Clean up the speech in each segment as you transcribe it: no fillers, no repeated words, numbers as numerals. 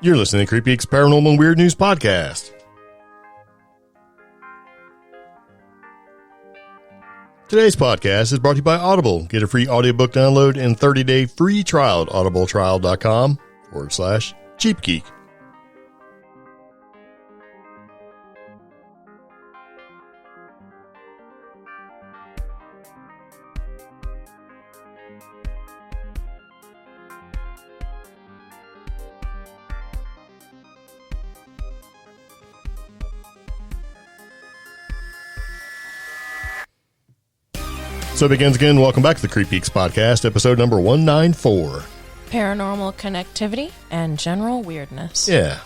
You're listening to CreepGeeks Paranormal and Weird News Podcast. Today's podcast is brought to you by Audible. Get a free audiobook download and 30-day free trial at audibletrial.com/CheapGeek. So it begins again. Welcome back to the CreepGeeks Podcast, episode number 194. Paranormal connectivity and general weirdness. Yeah.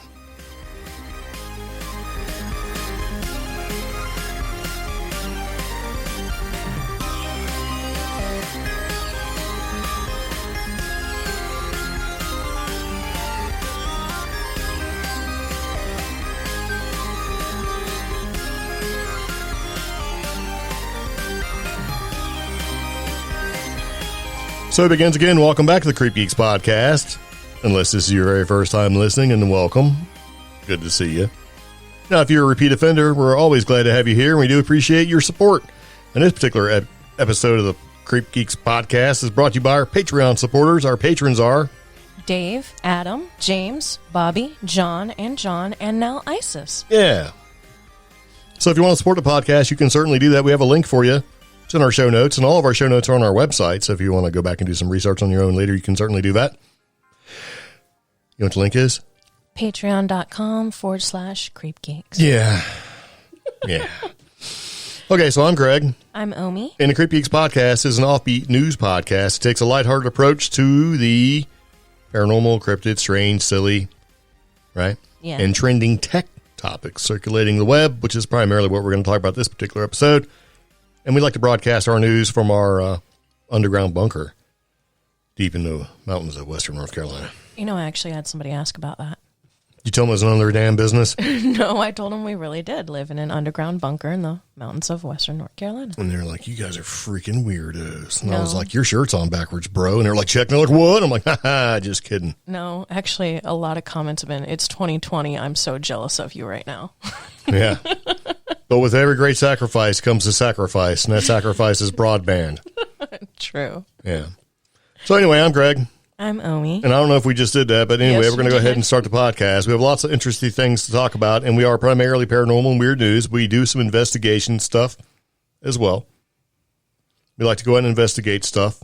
So it begins again. Welcome back to the CreepGeeks Podcast. Unless this is your very first time listening, and welcome. Good to see you. Now, if you're a repeat offender, we're always glad to have you here, and we do appreciate your support. And this particular episode of the CreepGeeks Podcast is brought to you by our Patreon supporters. Our patrons are Dave, Adam, James, Bobby, John, and now Isis. Yeah. So if you want to support the podcast, you can certainly do that. We have a link for you. It's in our show notes, and all of our show notes are on our website. So if you want to go back and do some research on your own later, you can certainly do that. You know what the link is? Patreon.com/CreepGeeks. Yeah. Yeah. Okay, so I'm Greg. I'm Omi. And the CreepGeeks Podcast is an offbeat news podcast. It takes a lighthearted approach to the paranormal, cryptid, strange, silly, right? Yeah. And trending tech topics circulating the web, which is primarily what we're going to talk about this particular episode. And we like to broadcast our news from our underground bunker deep in the mountains of western North Carolina. You know, I actually had somebody ask about that. You told them it was none of their damn business? No, I told them we really did live in an underground bunker in the mountains of western North Carolina. And they're like, you guys are freaking weirdos. And I was like, your shirt's on backwards, bro. And they're like, check. And they're like, what? I'm like, haha, just kidding. No, actually, a lot of comments have been, it's 2020. I'm so jealous of you right now. Yeah. But with every great sacrifice comes a sacrifice, and that sacrifice is broadband. True. Yeah. So anyway, I'm Greg. I'm Omi. And I don't know if we just did that, but anyway, Yes, we're going to go ahead and start the podcast. We have lots of interesting things to talk about, and we are primarily paranormal and weird news. We do some investigation stuff as well. We like to go ahead and investigate stuff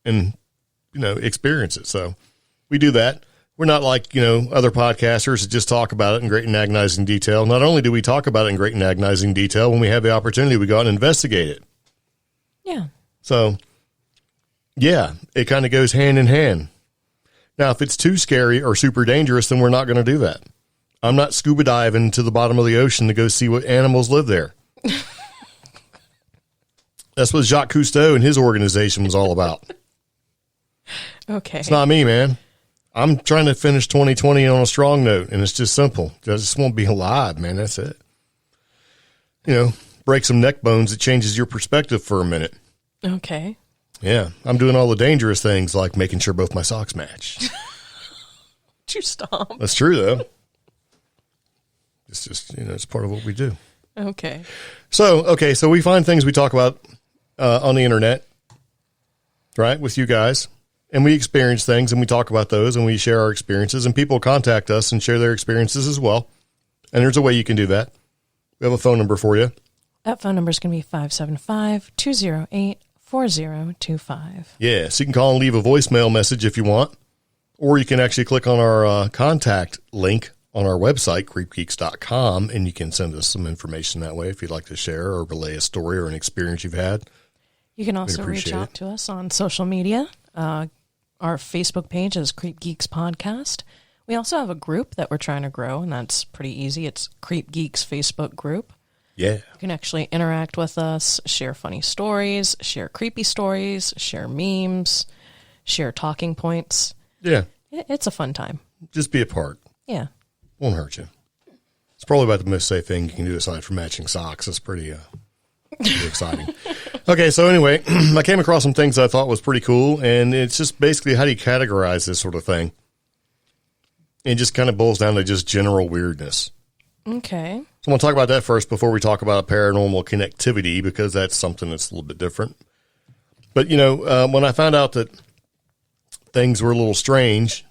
and, experience it. So we do that. We're not like, other podcasters that just talk about it in great and agonizing detail. Not only do we talk about it in great and agonizing detail, when we have the opportunity, we go out and investigate it. Yeah. So, yeah, it kind of goes hand in hand. Now, if it's too scary or super dangerous, then we're not going to do that. I'm not scuba diving to the bottom of the ocean to go see what animals live there. That's what Jacques Cousteau and his organization was all about. Okay. It's not me, man. I'm trying to finish 2020 on a strong note, and it's just simple. I just want to be alive, man. That's it. Break some neck bones. It changes your perspective for a minute. Okay. Yeah. I'm doing all the dangerous things like making sure both my socks match. Would you stop? That's true, though. It's just, it's part of what we do. Okay. So we find things we talk about on the internet, right, with you guys. And we experience things, and we talk about those, and we share our experiences, and people contact us and share their experiences as well. And there's a way you can do that. We have a phone number for you. That phone number is going to be 575-208-4025. Yeah, so you can call and leave a voicemail message if you want, or you can actually click on our contact link on our website, creepgeeks.com, and you can send us some information that way if you'd like to share or relay a story or an experience you've had. You can also reach out to us on social media. Our Facebook page is CreepGeeks Podcast. We also have a group that we're trying to grow, and that's pretty easy. It's CreepGeeks Facebook group. Yeah. You can actually interact with us, share funny stories, share creepy stories, share memes, share talking points. Yeah. It's a fun time. Just be a part. Yeah. Won't hurt you. It's probably about the most safe thing you can do aside from matching socks. It's pretty exciting. Okay, so anyway, I came across some things I thought was pretty cool, and it's just basically how do you categorize this sort of thing? And it just kind of boils down to just general weirdness. Okay. So I'm going to talk about that first before we talk about paranormal connectivity, because that's something that's a little bit different. But, when I found out that things were a little strange,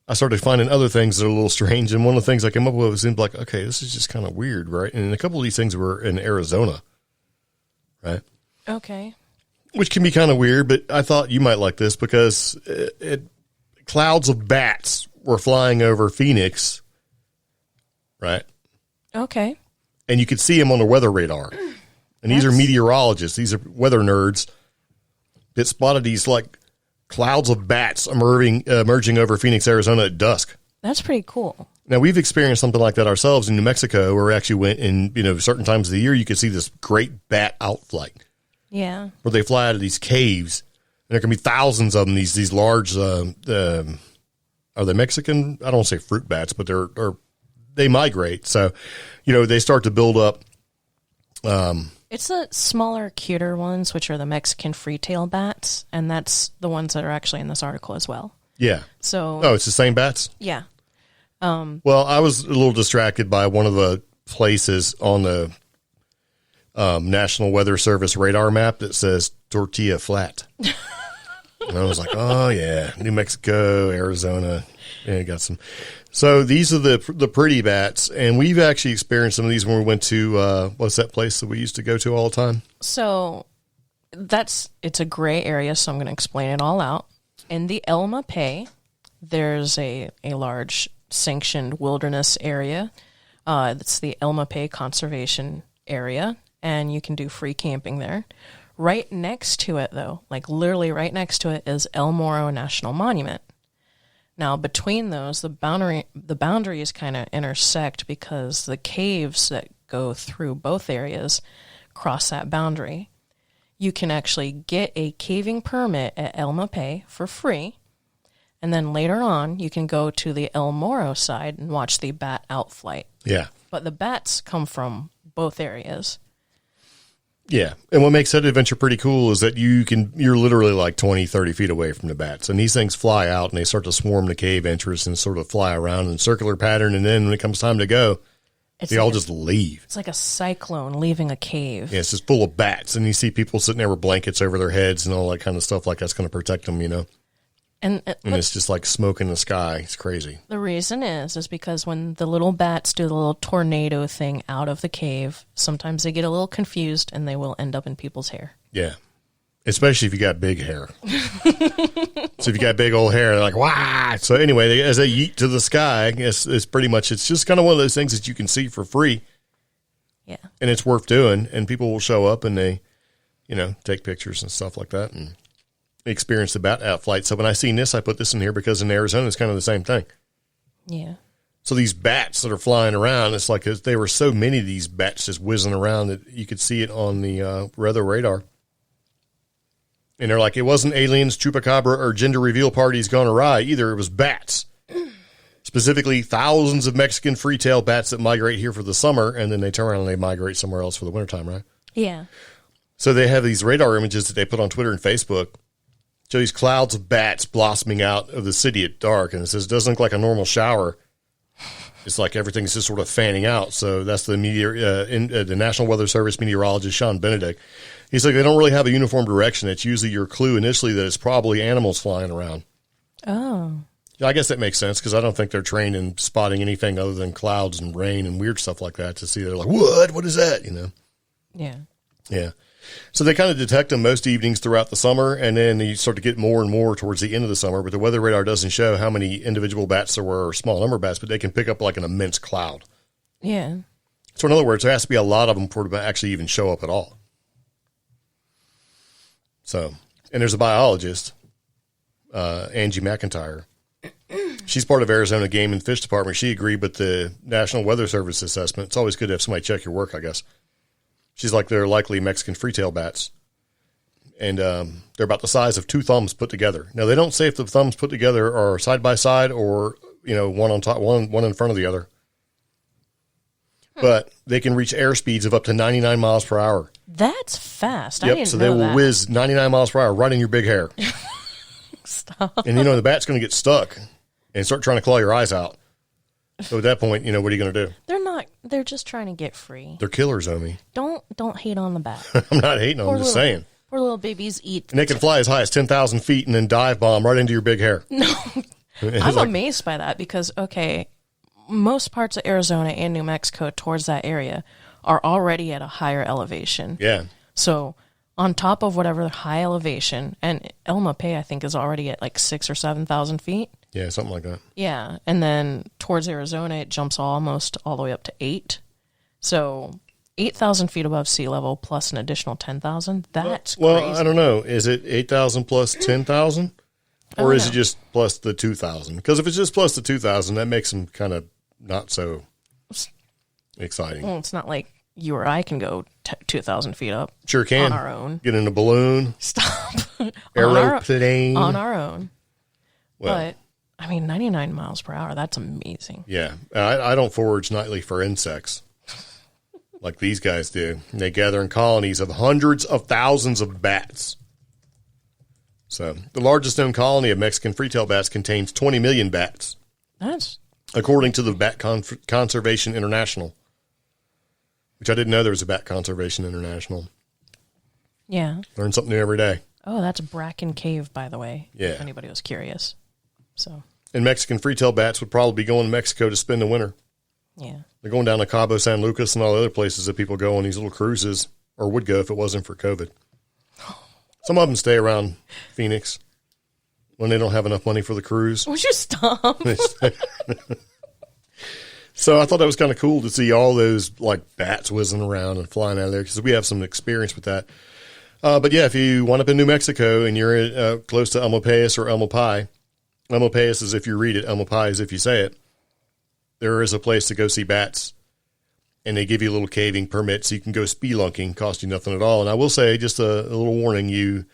I started finding other things that are a little strange. And one of the things I came up with seemed like, okay, this is just kind of weird, right? And a couple of these things were in Arizona, right? Okay. Which can be kind of weird, but I thought you might like this because clouds of bats were flying over Phoenix, right? Okay. And you could see them on the weather radar. And these are meteorologists. These are weather nerds that spotted these like clouds of bats emerging over Phoenix, Arizona at dusk. That's pretty cool. Now, we've experienced something like that ourselves in New Mexico, where we actually went in, certain times of the year, you could see this great bat outflight. Yeah. Where they fly out of these caves. And there can be thousands of them, these large, are they Mexican? I don't want to say fruit bats, but they migrate. So, they start to build up. It's the smaller, cuter ones, which are the Mexican freetail bats, and that's the ones that are actually in this article as well. Yeah. So. It's the same bats? Yeah. Well, I was a little distracted by one of the places on the National Weather Service radar map that says Tortilla Flat. And I was like, oh, yeah, New Mexico, Arizona. Yeah, got some. So these are the pretty bats, and we've actually experienced some of these when we went to, what's that place that we used to go to all the time? So it's a gray area, so I'm going to explain it all out. In the Elma Pay, there's a large sanctioned wilderness area. That's the Elma Pay Conservation Area, and you can do free camping there. Right next to it, though, like literally right next to it, is El Morro National Monument. Now, between those, the boundaries kind of intersect because the caves that go through both areas cross that boundary. You can actually get a caving permit at Elma Pay for free, and then later on, you can go to the El Morro side and watch the bat outflight. Yeah. But the bats come from both areas. Yeah. And what makes that adventure pretty cool is that you're literally like 20, 30 feet away from the bats. And these things fly out and they start to swarm the cave entrance and sort of fly around in a circular pattern. And then when it comes time to go, they all just leave. It's like a cyclone leaving a cave. Yeah, it's just full of bats. And you see people sitting there with blankets over their heads and all that kind of stuff like that's going to protect them, And it's just like smoke in the sky. It's crazy. The reason is because when the little bats do the little tornado thing out of the cave, sometimes they get a little confused and they will end up in people's hair. Yeah. Especially if you got big hair. So if you got big old hair, they're like, wah! So anyway, as they yeet to the sky, it's pretty much, it's just kind of one of those things that you can see for free. Yeah. And it's worth doing. And people will show up and they, take pictures and stuff like that and experience the bat outflight. So when I seen this, I put this in here because in Arizona, it's kind of the same thing. Yeah. So these bats that are flying around, it's like there were so many of these bats just whizzing around that you could see it on the weather radar. And they're like, it wasn't aliens, chupacabra, or gender reveal parties gone awry either. It was bats. Specifically, thousands of Mexican freetail bats that migrate here for the summer, and then they turn around and they migrate somewhere else for the wintertime, right? Yeah. So they have these radar images that they put on Twitter and Facebook. Show these clouds of bats blossoming out of the city at dark. And it says, it doesn't look like a normal shower. It's like everything's just sort of fanning out. So that's the the National Weather Service meteorologist, Sean Benedict. He's like, they don't really have a uniform direction. It's usually your clue initially that it's probably animals flying around. Oh. Yeah, I guess that makes sense because I don't think they're trained in spotting anything other than clouds and rain and weird stuff like that to see. They're like, what is that? Yeah. Yeah. So they kind of detect them most evenings throughout the summer, and then you start to get more and more towards the end of the summer. But the weather radar doesn't show how many individual bats there were or small number of bats, but they can pick up like an immense cloud. Yeah. So in other words, there has to be a lot of them for to actually even show up at all. So, and there's a biologist, Angie McIntyre. She's part of Arizona Game and Fish Department. She agreed with the National Weather Service assessment. It's always good to have somebody check your work, I guess. She's like, they're likely Mexican freetail bats. And they're about the size of two thumbs put together. Now, they don't say if the thumbs put together are side by side or, one on top, one in front of the other. But they can reach air speeds of up to 99 miles per hour. That's fast. Yep, I didn't so know they will that. whiz 99 miles per hour right in your big hair. Stop. And, the bat's going to get stuck. and start trying to claw your eyes out. So at that point, what are you going to do? They're just trying to get free. They're killers, Omi. Don't hate on the bat. I'm not hating on them, I'm just saying. Poor little babies eat. And they can fly as high as 10,000 feet and then dive bomb right into your big hair. No. I'm amazed by that because, most parts of Arizona and New Mexico towards that area are already at a higher elevation. Yeah. So on top of whatever high elevation, and El Mape, I think, is already at like 6,000 or 7,000 feet. Yeah, something like that. Yeah. And then towards Arizona, it jumps almost all the way up to 8. So 8,000 feet above sea level plus an additional 10,000. That's crazy. Well, I don't know. Is it 8,000 plus 10,000? Or is it just plus the 2,000? Because if it's just plus the 2,000, that makes them kind of not so exciting. Well, it's not like you or I can go 2,000 feet up. Sure can. On our own. Get in a balloon. Stop. Aeroplane. On our own. Well, but, 99 miles per hour, that's amazing. Yeah. I don't forage nightly for insects like these guys do. They gather in colonies of hundreds of thousands of bats. So the largest known colony of Mexican freetail bats contains 20 million bats. That's... According to the Bat Conservation International, which I didn't know there was a Bat Conservation International. Yeah. Learn something new every day. Oh, that's Bracken Cave, by the way. Yeah. If anybody was curious. So. And Mexican freetail bats would probably be going to Mexico to spend the winter. Yeah. They're going down to Cabo San Lucas and all the other places that people go on these little cruises, or would go if it wasn't for COVID. Some of them stay around Phoenix when they don't have enough money for the cruise. Would you stop? So I thought that was kind of cool to see all those like bats whizzing around and flying out of there because we have some experience with that. But yeah, if you wind up in New Mexico and you're close to Almopays or Almopai, Almopays is if you read it, Almopai is if you say it. There is a place to go see bats, and they give you a little caving permit so you can go spelunking, cost you nothing at all. And I will say, just a little warning, you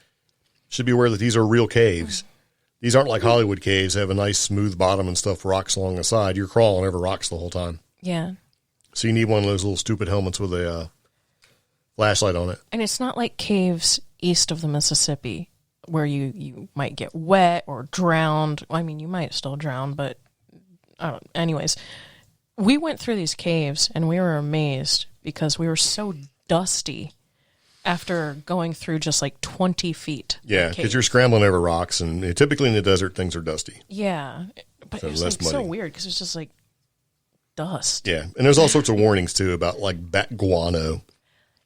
should be aware that these are real caves. These aren't like Hollywood caves. They have a nice smooth bottom and stuff, rocks along the side. You're crawling over rocks the whole time. Yeah. So you need one of those little stupid helmets with a flashlight on it. And it's not like caves east of the Mississippi where you might get wet or drowned. I mean, you might still drown, but anyways, we went through these caves and we were amazed because we were so dusty after going through just like 20 feet. Yeah, because you're scrambling over rocks, and typically in the desert, things are dusty. Yeah, but it was like so weird because it's just like dust. Yeah, and there's all sorts of warnings too about like bat guano.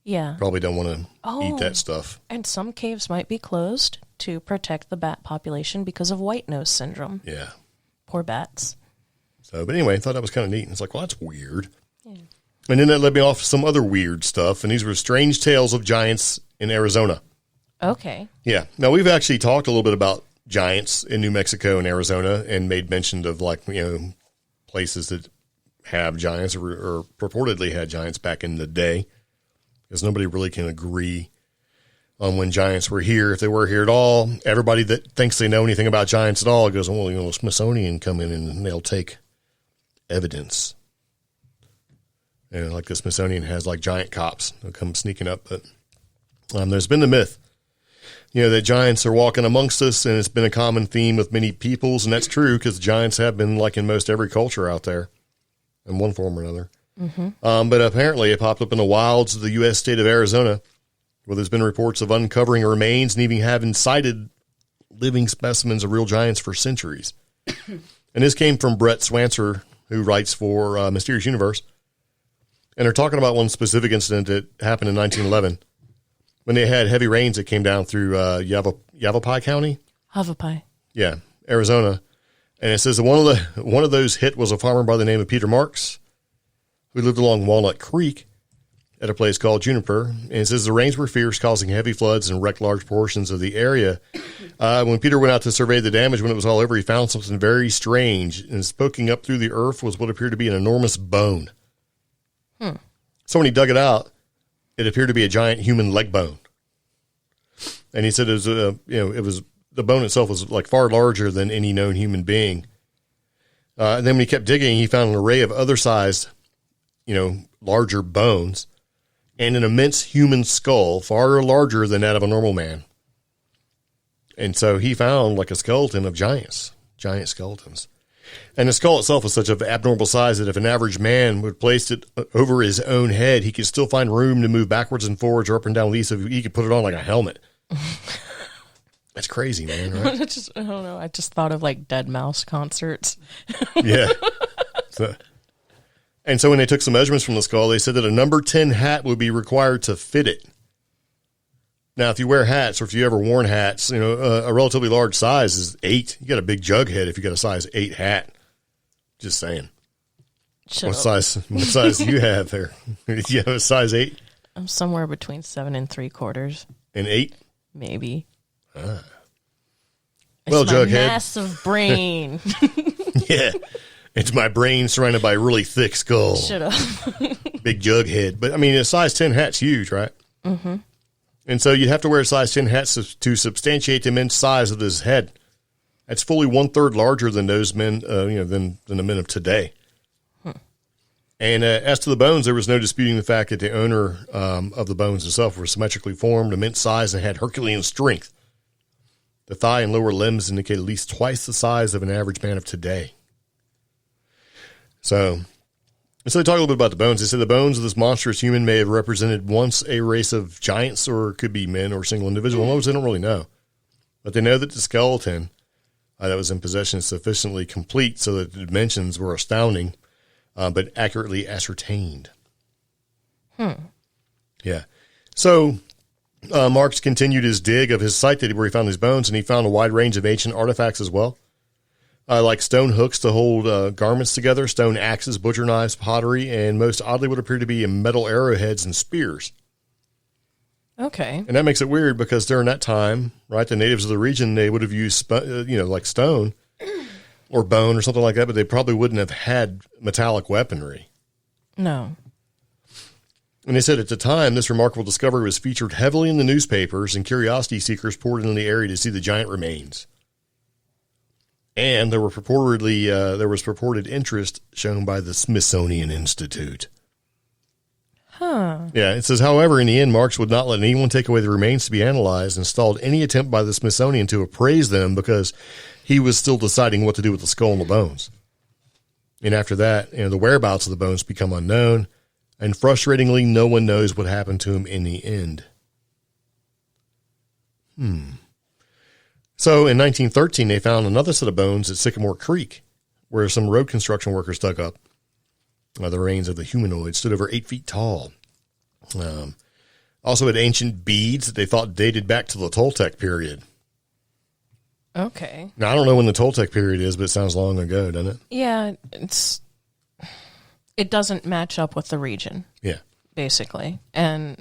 Yeah. Probably don't want to eat that stuff. And some caves might be closed to protect the bat population because of white nose syndrome. Yeah. Poor bats. So, but anyway, I thought that was kind of neat. It's like, well, that's weird. Yeah. And then that led me off to some other weird stuff. And these were strange tales of giants in Arizona. Okay. Yeah. Now, we've actually talked a little bit about giants in New Mexico and Arizona and made mention of like, places that have giants or purportedly had giants back in the day. Because nobody really can agree on when giants were here, if they were here at all. Everybody that thinks they know anything about giants at all goes, well, Smithsonian come in and they'll take evidence. Like the Smithsonian has like giant cops. They'll come sneaking up. But there's been the myth, that giants are walking amongst us, and it's been a common theme with many peoples. And that's true because giants have been like in most every culture out there in one form or another. Mm-hmm. But apparently it popped up in the wilds of the U.S. state of Arizona, where there's been reports of uncovering remains and even having sighted living specimens of real giants for centuries. And this came from Brett Swancer, who writes for Mysterious Universe. And they're talking about one specific incident that happened in 1911 when they had heavy rains that came down through Yavapai County. Yavapai. Yeah, Arizona. And it says that one of those hit was a farmer by the name of Peter Marks, who lived along Walnut Creek at a place called Juniper. And it says the rains were fierce, causing heavy floods and wrecked large portions of the area. When Peter went out to survey the damage, when it was all over, he found something very strange. And poking up through the earth was what appeared to be an enormous bone. So when he dug it out, it appeared to be a giant human leg bone. And he said it was the bone itself was like far larger than any known human being. And then when he kept digging, he found an array of other sized, larger bones and an immense human skull, far larger than that of a normal man. And so he found like a skeleton of giant skeletons. And the skull itself was such of abnormal size that if an average man would place it over his own head, he could still find room to move backwards and forwards or up and down with ease, so he could put it on like a helmet. That's crazy, man, right? I don't know. I just thought of like Dead Mouse concerts. Yeah. So when they took some measurements from the skull, they said that a number 10 hat would be required to fit it. Now, if you wear hats, or if you ever worn hats, a relatively large size is 8. You got a big jug head if you got a size 8 hat. Just saying. What size do you have there? You have a size 8? I'm somewhere between 7 3/4. And 8? Maybe. Ah. Well, Jughead. Massive brain. Yeah. It's my brain surrounded by a really thick skull. Shut up. Big jug head. But, I mean, a size 10 hat's huge, right? Mm-hmm. And so you'd have to wear a size 10 hat to substantiate the immense size of his head. That's fully 1/3 larger than those men, than the men of today. And as to the bones, there was no disputing the fact that the owner of the bones itself were symmetrically formed, immense size, and had Herculean strength. The thigh and lower limbs indicate at least twice the size of an average man of today. So they talk a little bit about the bones. They said the bones of this monstrous human may have represented once a race of giants, or it could be men or single individuals. They don't really know. But they know that the skeleton that was in possession is sufficiently complete so that the dimensions were astounding, but accurately ascertained. Yeah. So Marks continued his dig of his site where he found these bones, and he found a wide range of ancient artifacts as well. Like stone hooks to hold garments together, stone axes, butcher knives, pottery, and most oddly what appeared to be metal arrowheads and spears. Okay. And that makes it weird because during that time, right, the natives of the region, they would have used, like stone or bone or something like that, but they probably wouldn't have had metallic weaponry. No. And they said at the time, this remarkable discovery was featured heavily in the newspapers, and curiosity seekers poured into the area to see the giant remains. And there was purported interest shown by the Smithsonian Institute. Huh. Yeah, it says, however, in the end, Marks would not let anyone take away the remains to be analyzed and stalled any attempt by the Smithsonian to appraise them because he was still deciding what to do with the skull and the bones. And after that, the whereabouts of the bones become unknown, and frustratingly, no one knows what happened to him in the end. So in 1913, they found another set of bones at Sycamore Creek, where some road construction workers dug up. The remains of the humanoid stood over 8 feet tall. Also had ancient beads that they thought dated back to the Toltec period. Okay. Now, I don't know when the Toltec period is, but it sounds long ago, doesn't it? Yeah, it doesn't match up with the region. Yeah. Basically. And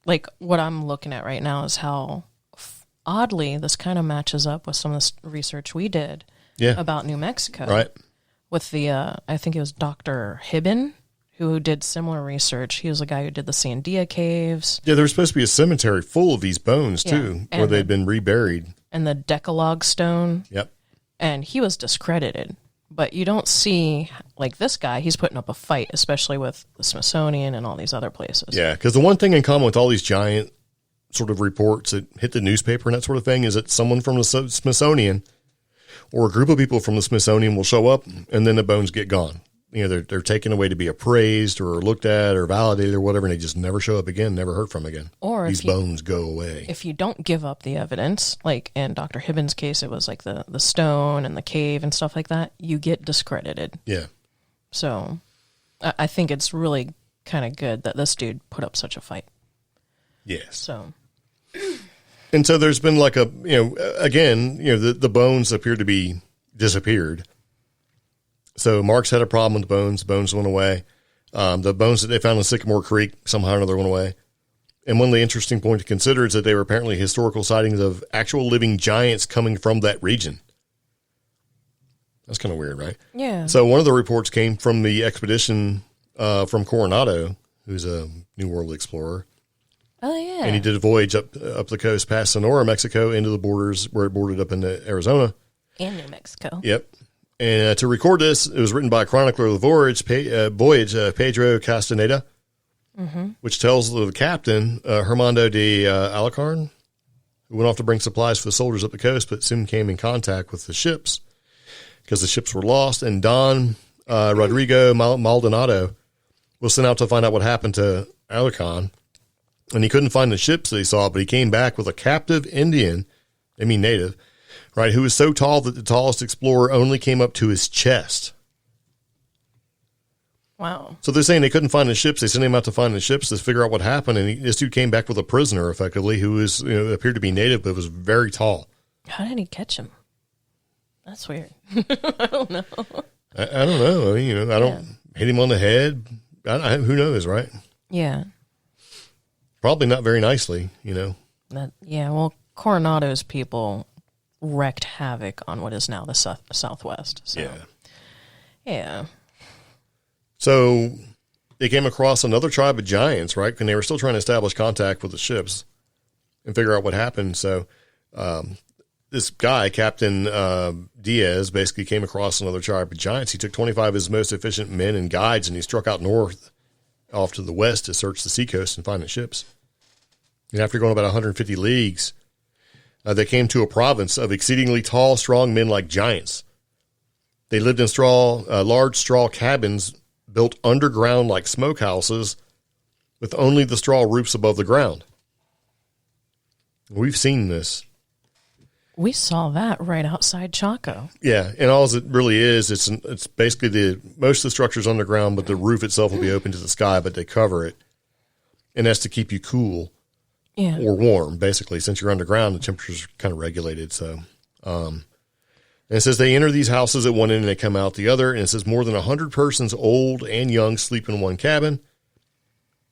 like what I'm looking at right now is how oddly this kind of matches up with some of the research we did about New Mexico. Right. With the, I think it was Dr. Hibben, who did similar research. He was the guy who did the Sandia caves. Yeah, there was supposed to be a cemetery full of these bones, too, where they'd been reburied. And the Decalogue stone. Yep. And he was discredited. But you don't see, like this guy, he's putting up a fight, especially with the Smithsonian and all these other places. Yeah, because the one thing in common with all these giant sort of reports that hit the newspaper and that sort of thing is that someone from the Smithsonian or a group of people from the Smithsonian will show up, and then the bones get gone. They're taken away to be appraised or looked at or validated or whatever, and they just never show up again, never heard from again. Or these bones go away. If you don't give up the evidence, like in Dr. Hibben's case, it was like the stone and the cave and stuff like that, you get discredited. Yeah. So I think it's really kind of good that this dude put up such a fight. Yes. So... And so there's been like the bones appear to be disappeared. So Marks had a problem with the bones. The bones went away. The bones that they found in Sycamore Creek somehow or another went away. And one of the interesting points to consider is that they were apparently historical sightings of actual living giants coming from that region. That's kind of weird, right? Yeah. So one of the reports came from the expedition from Coronado, who's a New World explorer. Oh, yeah. And he did a voyage up the coast past Sonora, Mexico, into the borders where it bordered up into Arizona. And New Mexico. Yep. And to record this, it was written by a chronicler of the voyage, Pedro Castaneda, which tells the captain, Hermando de Alarcon, who went off to bring supplies for the soldiers up the coast, but soon came in contact with the ships, because the ships were lost. And Don Rodrigo Maldonado was sent out to find out what happened to Alarcon. And he couldn't find the ships that he saw, but he came back with a captive Indian, native, right, who was so tall that the tallest explorer only came up to his chest. Wow. So they're saying they couldn't find the ships. They sent him out to find the ships to figure out what happened. And this dude came back with a prisoner, effectively, who was, appeared to be native, but was very tall. How did he catch him? That's weird. I don't know. I don't know. I mean, I don't hit him on the head. Who knows, right? Yeah. Probably not very nicely, Well, Coronado's people wreaked havoc on what is now the Southwest. So. Yeah. So they came across another tribe of giants, right? And they were still trying to establish contact with the ships and figure out what happened. So this guy, Captain Diaz, basically came across another tribe of giants. He took 25 of his most efficient men and guides, and he struck out north off to the west to search the seacoast and find the ships. And after going about 150 leagues, they came to a province of exceedingly tall, strong men like giants. They lived in large straw cabins built underground like smokehouses with only the straw roofs above the ground. We've seen this. We saw that right outside Chaco. Yeah, and all it really is, it's basically most of the structure's underground, but the roof itself will be open to the sky, but they cover it. And that's to keep you cool or warm, basically. Since you're underground, the temperature's kind of regulated. So, and it says they enter these houses at one end and they come out the other. And it says more than 100 persons, old and young, sleep in one cabin.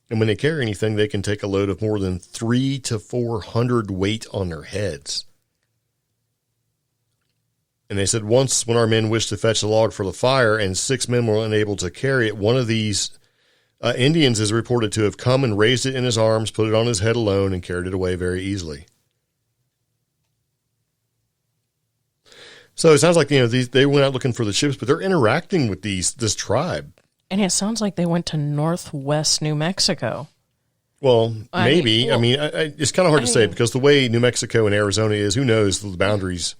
And when they carry anything, they can take a load of more than 300 to 400 weight on their heads. And they said once when our men wished to fetch a log for the fire and 6 men were unable to carry it, one of these Indians is reported to have come and raised it in his arms, put it on his head alone, and carried it away very easily. So it sounds like, they went out looking for the ships, but they're interacting with this tribe. And it sounds like they went to northwest New Mexico. Well, maybe. It's kind of hard to say because the way New Mexico and Arizona is, who knows the boundaries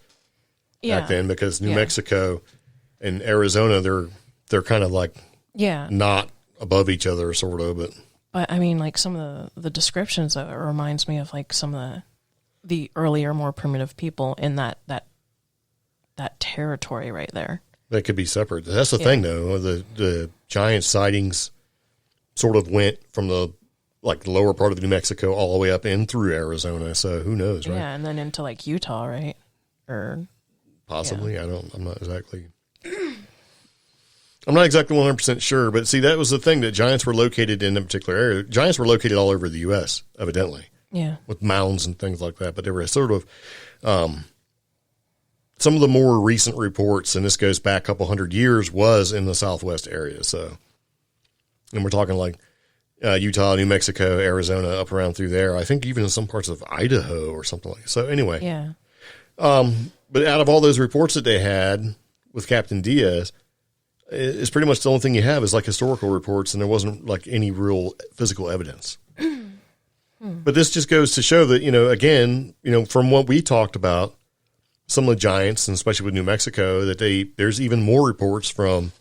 back then, because New Mexico and Arizona, they're kind of like not above each other, sort of. But I mean, like some of the descriptions, it reminds me of like some of the earlier, more primitive people in that territory right there. That could be separate. That's the thing, though. The giant sightings sort of went from the lower part of New Mexico all the way up in through Arizona. So who knows, right? Yeah, and then into like Utah, right? Or possibly. I'm not exactly 100% sure, but see, that was the thing, that giants were located in a particular area. Giants were located all over the U.S., evidently. Yeah. With mounds and things like that. But they were sort of, some of the more recent reports, and this goes back a couple hundred years, was in the Southwest area. So, and we're talking like Utah, New Mexico, Arizona, up around through there. I think even in some parts of Idaho or something like that. So anyway. Yeah. But out of all those reports that they had with Captain Diaz, it's pretty much the only thing you have is like historical reports, and there wasn't like any real physical evidence. But this just goes to show that, again, from what we talked about, some of the giants, and especially with New Mexico, that there's even more reports from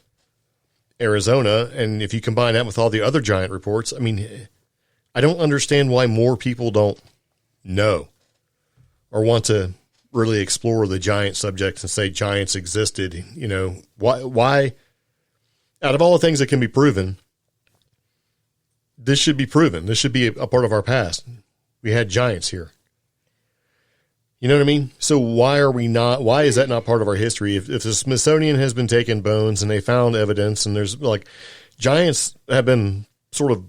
Arizona. And if you combine that with all the other giant reports, I mean, I don't understand why more people don't know or want to really explore the giant subject and say giants existed. Why out of all the things that can be proven, this should be proven. This should be a part of our past. We had giants here. You know what I mean? So why is that not part of our history? If the Smithsonian has been taking bones and they found evidence, and there's giants have been sort of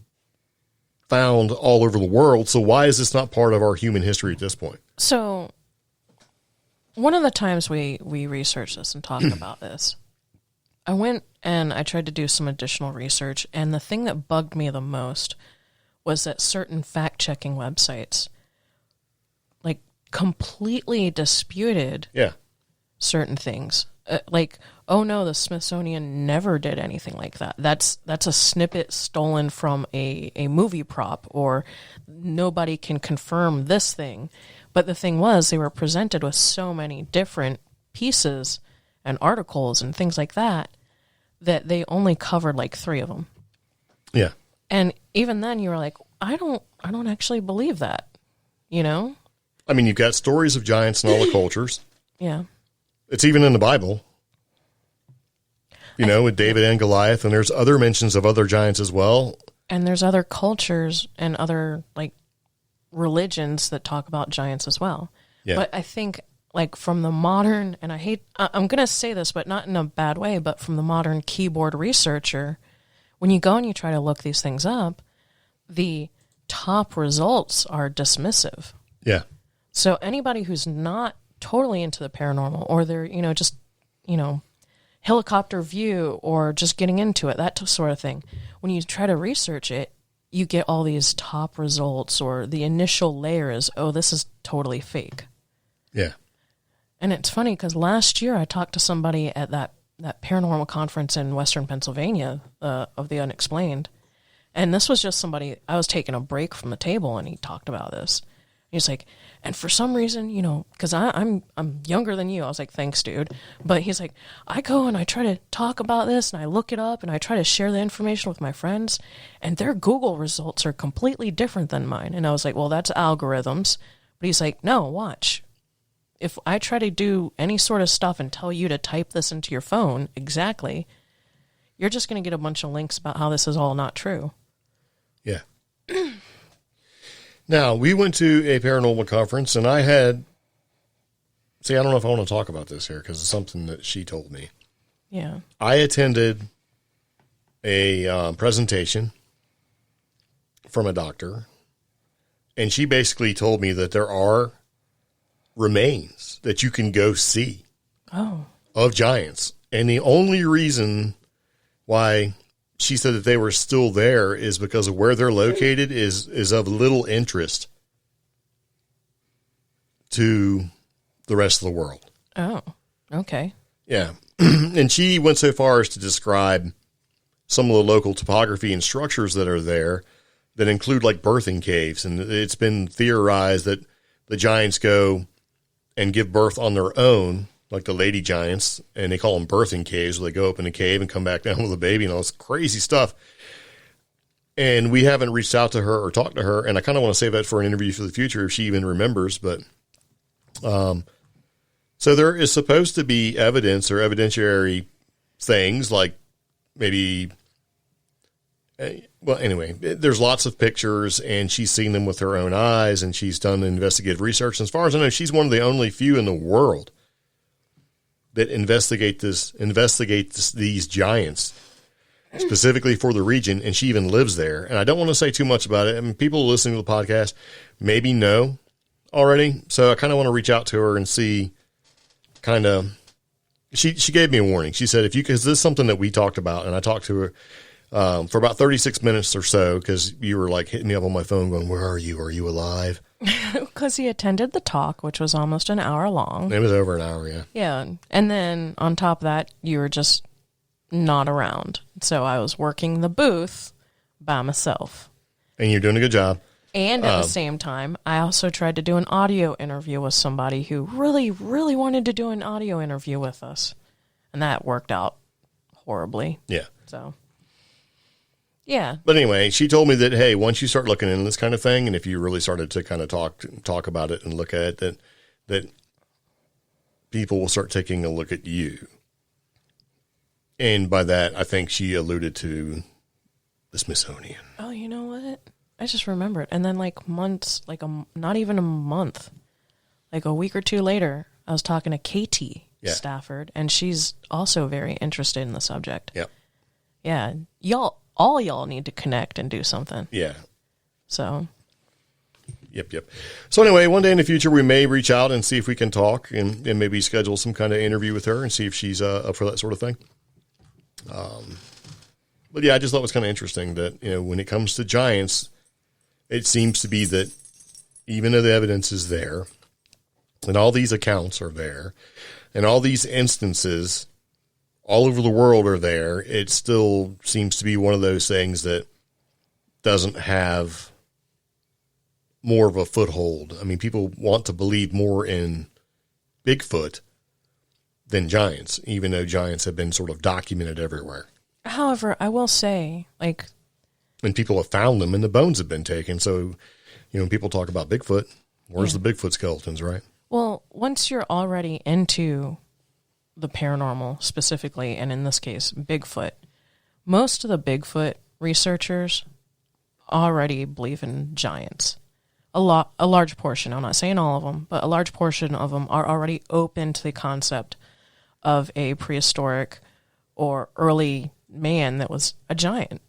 found all over the world. So why is this not part of our human history at this point? So one of the times we researched this and talked about this, I went and I tried to do some additional research, and the thing that bugged me the most was that certain fact-checking websites completely disputed certain things. Oh no, the Smithsonian never did anything like that. That's a snippet stolen from a movie prop, or nobody can confirm this thing. But the thing was, they were presented with so many different pieces and articles and things like that they only covered like 3 of them. Yeah. And even then you were like, I don't actually believe that, you know? I mean, you've got stories of giants in all the cultures. Yeah. It's even in the Bible, you know, with David and Goliath, and there's other mentions of other giants as well. And there's other cultures and other like religions that talk about giants as well. Yeah. But I think like from the modern, and I'm going to say this, but not in a bad way, but from the modern keyboard researcher, when you go and you try to look these things up, the top results are dismissive. Yeah. So anybody who's not totally into the paranormal, or they're, you know, just, you know, helicopter view or just getting into it, that sort of thing, when you try to research it, you get all these top results, or the initial layer is, oh, this is totally fake. Yeah. And it's funny because last year I talked to somebody at that paranormal conference in Western Pennsylvania of the Unexplained. And this was just somebody, I was taking a break from the table and he talked about this. He's like, and for some reason, you know, because I'm younger than you. I was like, thanks, dude. But he's like, I go and I try to talk about this and I look it up and I try to share the information with my friends, and their Google results are completely different than mine. And I was like, well, that's algorithms. But he's like, no, watch. If I try to do any sort of stuff and tell you to type this into your phone exactly, you're just going to get a bunch of links about how this is all not true. Yeah. Now, we went to a paranormal conference, and I don't know if I want to talk about this here because it's something that she told me. Yeah. I attended a presentation from a doctor, and she basically told me that there are remains that you can go see of giants. And the only reason why she said that they were still there is because of where they're located is of little interest to the rest of the world. Oh, okay. Yeah. And she went so far as to describe some of the local topography and structures that are there that include like birthing caves. And it's been theorized that the giants go and give birth on their own, like the lady giants, and they call them birthing caves, where they go up in a cave and come back down with a baby and all this crazy stuff. And we haven't reached out to her or talked to her, and I kind of want to save that for an interview for the future if she even remembers. But so there is supposed to be evidence or evidentiary things like maybe, well, anyway, there's lots of pictures, and she's seen them with her own eyes, and she's done investigative research. And as far as I know, she's one of the only few in the world that investigate these giants specifically for the region, and she even lives there. And I don't want to say too much about it. I mean, people listening to the podcast maybe know already, so I kind of want to reach out to her and see kind of. She gave me a warning. She said, because this is something that we talked about, and I talked to her for about 36 minutes or so, because you were like hitting me up on my phone going, where are you? Are you alive? Because he attended the talk, which was almost an hour long. It was over an hour, yeah. Yeah. And then on top of that, you were just not around. So I was working the booth by myself. And you're doing a good job. And at the same time, I also tried to do an audio interview with somebody who really, really wanted to do an audio interview with us. And that worked out horribly. Yeah. So, yeah. But anyway, she told me that, hey, once you start looking into this kind of thing, and if you really started to kind of talk about it and look at it, that people will start taking a look at you. And by that, I think she alluded to the Smithsonian. Oh, you know what? I just remembered. And then like months, not even a month, like a week or two later, I was talking to Katie Stafford, and she's also very interested in the subject. Yep. Yeah. All y'all need to connect and do something. Yeah. So. Yep. So anyway, one day in the future, we may reach out and see if we can talk and maybe schedule some kind of interview with her and see if she's up for that sort of thing. But yeah, I just thought it was kind of interesting that, you know, when it comes to giants, it seems to be that even though the evidence is there and all these accounts are there and all these instances all over the world are there, it still seems to be one of those things that doesn't have more of a foothold. I mean, people want to believe more in Bigfoot than giants, even though giants have been sort of documented everywhere. However, I will say, like... And people have found them and the bones have been taken. So, people talk about Bigfoot. Where's the Bigfoot skeletons, right? Well, once you're already into the paranormal specifically, and in this case, Bigfoot, most of the Bigfoot researchers already believe in giants. A large portion, I'm not saying all of them, but a large portion of them are already open to the concept of a prehistoric or early man that was a giant.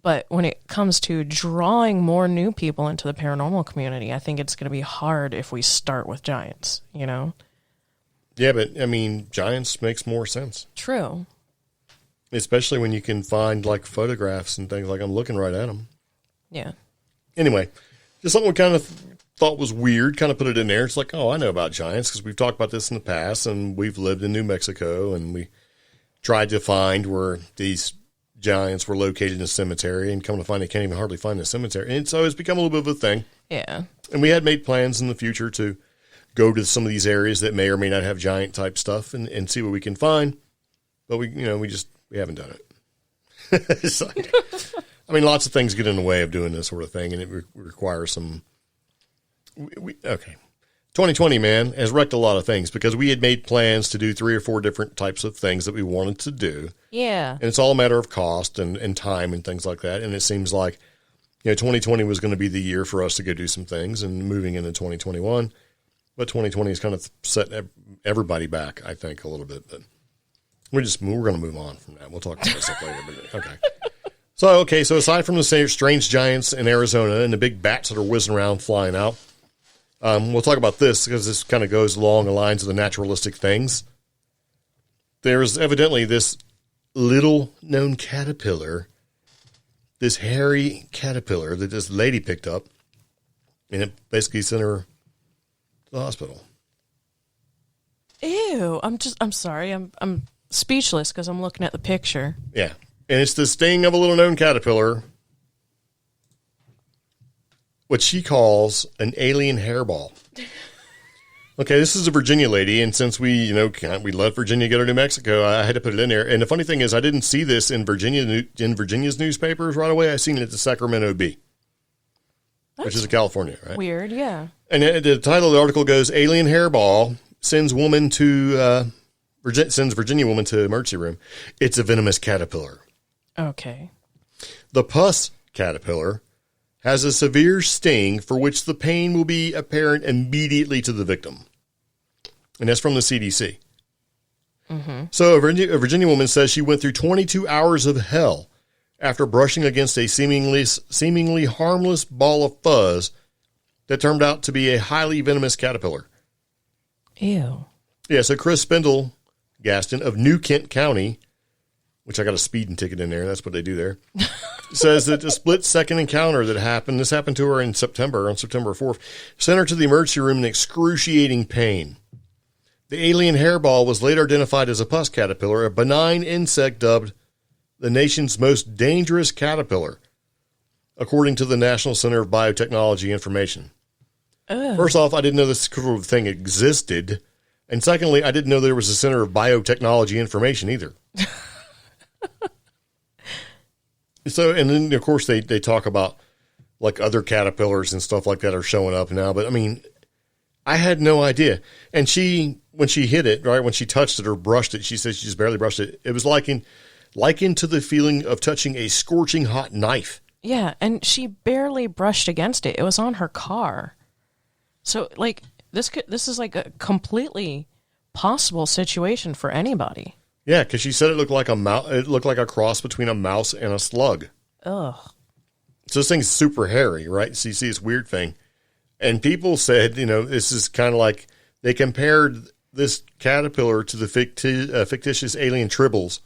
But when it comes to drawing more new people into the paranormal community, I think it's going to be hard if we start with giants, Yeah, but, giants makes more sense. True. Especially when you can find, photographs and things. I'm looking right at them. Yeah. Anyway, just something we kind of thought was weird, kind of put it in there. It's like, oh, I know about giants because we've talked about this in the past, and we've lived in New Mexico, and we tried to find where these giants were located in a cemetery, and come to find they can't even hardly find the cemetery. And so it's become a little bit of a thing. Yeah. And we had made plans in the future to go to some of these areas that may or may not have giant type stuff and see what we can find. But we haven't done it. Lots of things get in the way of doing this sort of thing, and it requires some. Okay. 2020, man, has wrecked a lot of things because we had made plans to do 3 or 4 different types of things that we wanted to do. Yeah. And it's all a matter of cost and time and things like that. And it seems like, 2020 was going to be the year for us to go do some things and moving into 2021. But 2020 has kind of set everybody back, I think, a little bit. But we're going to move on from that. We'll talk about that stuff later. But, okay. So aside from the strange giants in Arizona and the big bats that are whizzing around, flying out, we'll talk about this because this kind of goes along the lines of the naturalistic things. There's evidently this little-known caterpillar, this hairy caterpillar that this lady picked up, and it basically sent her to the hospital. Ew! I'm sorry. I'm speechless because I'm looking at the picture. Yeah, and it's the sting of a little-known caterpillar, what she calls an alien hairball. Okay, this is a Virginia lady, and since we let Virginia go to New Mexico, I had to put it in there. And the funny thing is, I didn't see this in Virginia's newspapers right away. I seen it at the Sacramento Bee, which is in California, right? Weird, yeah. And the title of the article goes, "Alien hairball sends Virginia woman to emergency room. It's a venomous caterpillar." Okay. The pus caterpillar has a severe sting for which the pain will be apparent immediately to the victim. And that's from the CDC. Mm-hmm. So a Virginia woman says she went through 22 hours of hell after brushing against a seemingly harmless ball of fuzz that turned out to be a highly venomous caterpillar. Ew. Yeah, so Chris Spindle-Gaston of New Kent County, which I got a speeding ticket in there, that's what they do there, says that the split-second encounter that happened, this happened to her on September 4th, sent her to the emergency room in excruciating pain. The alien hairball was later identified as a pus caterpillar, a benign insect dubbed the nation's most dangerous caterpillar, according to the National Center of Biotechnology Information. First off, I didn't know this sort of thing existed. And secondly, I didn't know there was a Center of Biotechnology Information either. So, and then, of course, they talk about, other caterpillars and stuff like that are showing up now. But, I had no idea. And when she hit it, right, when she touched it or brushed it, she said she just barely brushed it. It was likened to the feeling of touching a scorching hot knife. Yeah, and she barely brushed against it. It was on her car. So, this is a completely possible situation for anybody. Yeah, because she said it looked like it looked like a cross between a mouse and a slug. Ugh. So this thing's super hairy, right? So you see this weird thing. And people said, this is kind of like they compared this caterpillar to the fictitious alien tribbles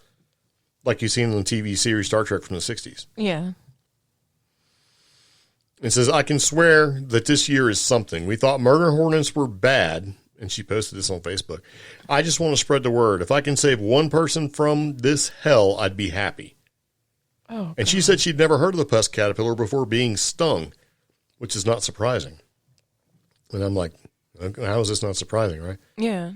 like you've seen in the TV series Star Trek from the 60s. Yeah. It says, "I can swear that this year is something. We thought murder hornets were bad." And she posted this on Facebook. "I just want to spread the word. If I can save one person from this hell, I'd be happy." Oh, and she said she'd never heard of the pus caterpillar before being stung, which is not surprising. And I'm like, how is this not surprising, right? Yeah.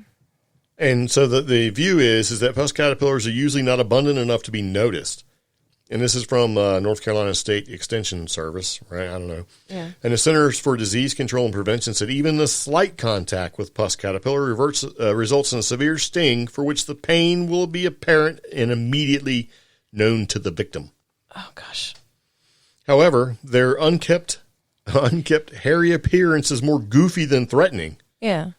And so the view is that pus caterpillars are usually not abundant enough to be noticed. And this is from North Carolina State Extension Service, right? I don't know. Yeah. And the Centers for Disease Control and Prevention said even the slight contact with pus caterpillar results in a severe sting for which the pain will be apparent and immediately known to the victim. Oh, gosh. However, their unkept hairy appearance is more goofy than threatening. Yeah.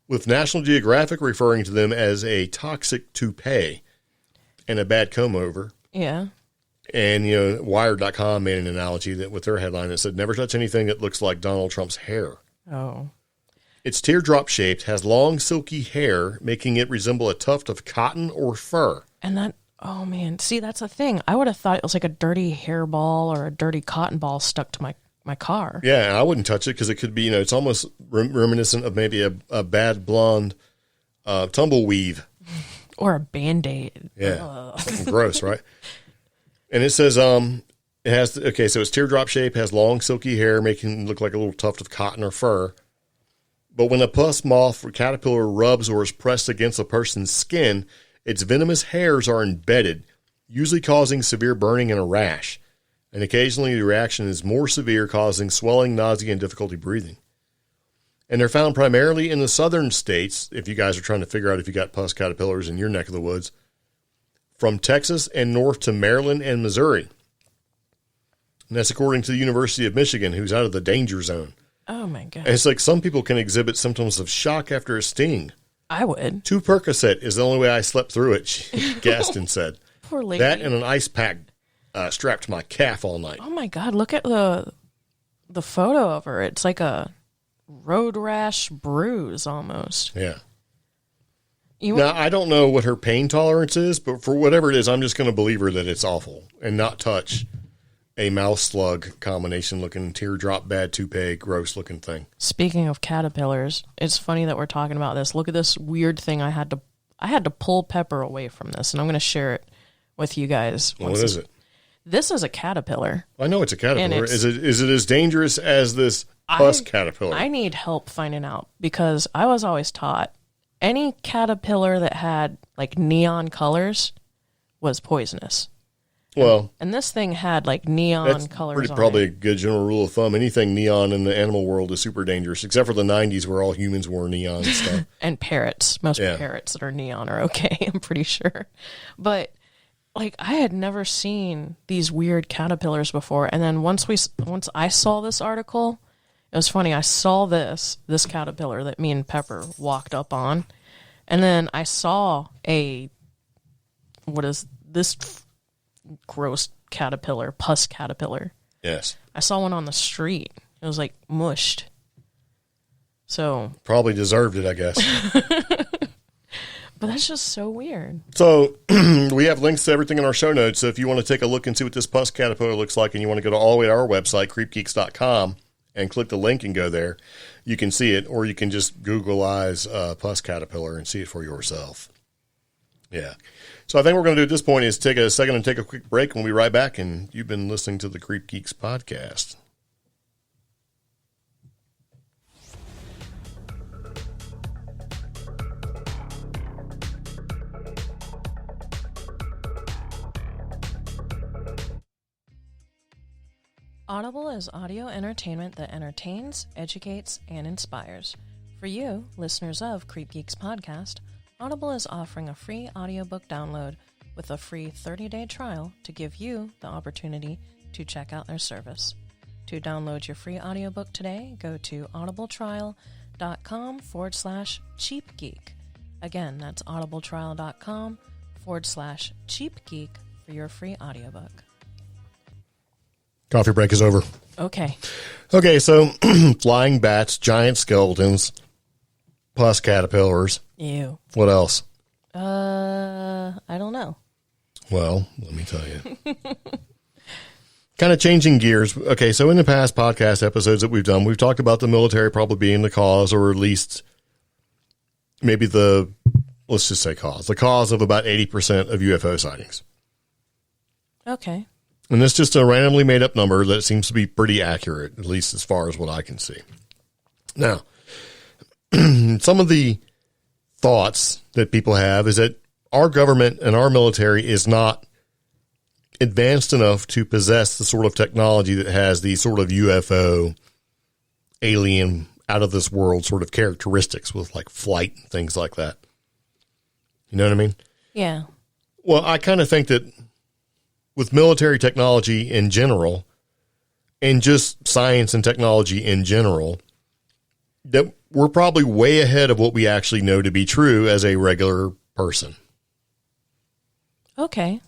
With National Geographic referring to them as a toxic toupee and a bad comb-over. Yeah. And, Wired.com made an analogy that with their headline that said, never touch anything that looks like Donald Trump's hair. Oh. It's teardrop-shaped, has long, silky hair, making it resemble a tuft of cotton or fur. And that, oh, man. See, that's a thing. I would have thought it was like a dirty hairball or a dirty cotton ball stuck to my car. Yeah, I wouldn't touch it because it could be, it's almost reminiscent of maybe a bad blonde tumbleweave. Or a Band-Aid. Yeah. Gross, right? And it says, so it's teardrop shape, has long silky hair, making it look like a little tuft of cotton or fur. But when a pus moth or caterpillar rubs or is pressed against a person's skin, its venomous hairs are embedded, usually causing severe burning and a rash. And occasionally the reaction is more severe, causing swelling, nausea, and difficulty breathing. And they're found primarily in the southern states, if you guys are trying to figure out if you got pus caterpillars in your neck of the woods, from Texas and north to Maryland and Missouri. And that's according to the University of Michigan, who's out of the danger zone. Oh, my God. And it's like some people can exhibit symptoms of shock after a sting. I would. 2 Percocet is the only way I slept through it, Gaston said. Poor lady. That and an ice pack strapped to my calf all night. Oh, my God. Look at the photo of her. It's like a road rash bruise almost. Yeah. Now, I don't know what her pain tolerance is, but for whatever it is, I'm just going to believe her that it's awful and not touch a mouse slug combination looking teardrop bad toupee gross looking thing. Speaking of caterpillars, it's funny that we're talking about this. Look at this weird thing. I had to pull Pepper away from this, and I'm going to share it with you guys. What is it? This is a caterpillar. I know it's a caterpillar. Is it as dangerous as this pus caterpillar? I need help finding out because I was always taught any caterpillar that had like neon colors was poisonous. Well, and this thing had like neon colors. That's probably a good general rule of thumb. Anything neon in the animal world is super dangerous, except for the 90s where all humans wore neon and stuff. And parrots. Most parrots that are neon are okay, I'm pretty sure. But like I had never seen these weird caterpillars before. And then once I saw this article, it was funny. I saw this caterpillar that me and Pepper walked up on. And then I saw what is this gross caterpillar, pus caterpillar. Yes. I saw one on the street. It was like mushed. So. Probably deserved it, I guess. But that's just so weird. So we have links to everything in our show notes. So if you want to take a look and see what this pus caterpillar looks like and you want to go all the way to our website, CreepGeeks.com, and click the link and go there, you can see it, or you can just Googleize pus caterpillar and see it for yourself. Yeah. So I think what we're going to do at this point is take a second and take a quick break, and we'll be right back. And you've been listening to the Creep Geeks Podcast. Audible is audio entertainment that entertains, educates, and inspires. For you, listeners of Creep Geeks Podcast, Audible is offering a free audiobook download with a free 30-day trial to give you the opportunity to check out their service. To download your free audiobook today, go to audibletrial.com/cheapgeek. Again, that's audibletrial.com/cheapgeek for your free audiobook. Coffee break is over. Okay. Okay, so flying bats, giant skeletons, pus caterpillars. Ew. What else? I don't know. Well, let me tell you. Kind of changing gears. Okay, so in the past podcast episodes that we've done, we've talked about the military probably being the cause, or at least maybe let's just say the cause of about 80% of UFO sightings. Okay. And that's just a randomly made up number that seems to be pretty accurate, at least as far as what I can see. Now, some of the thoughts that people have is that our government and our military is not advanced enough to possess the sort of technology that has these sort of UFO, alien, out of this world sort of characteristics with like flight and things like that. You know what I mean? Yeah. Well, I kind of think that with military technology in general and just science and technology in general, that we're probably way ahead of what we actually know to be true as a regular person. Okay.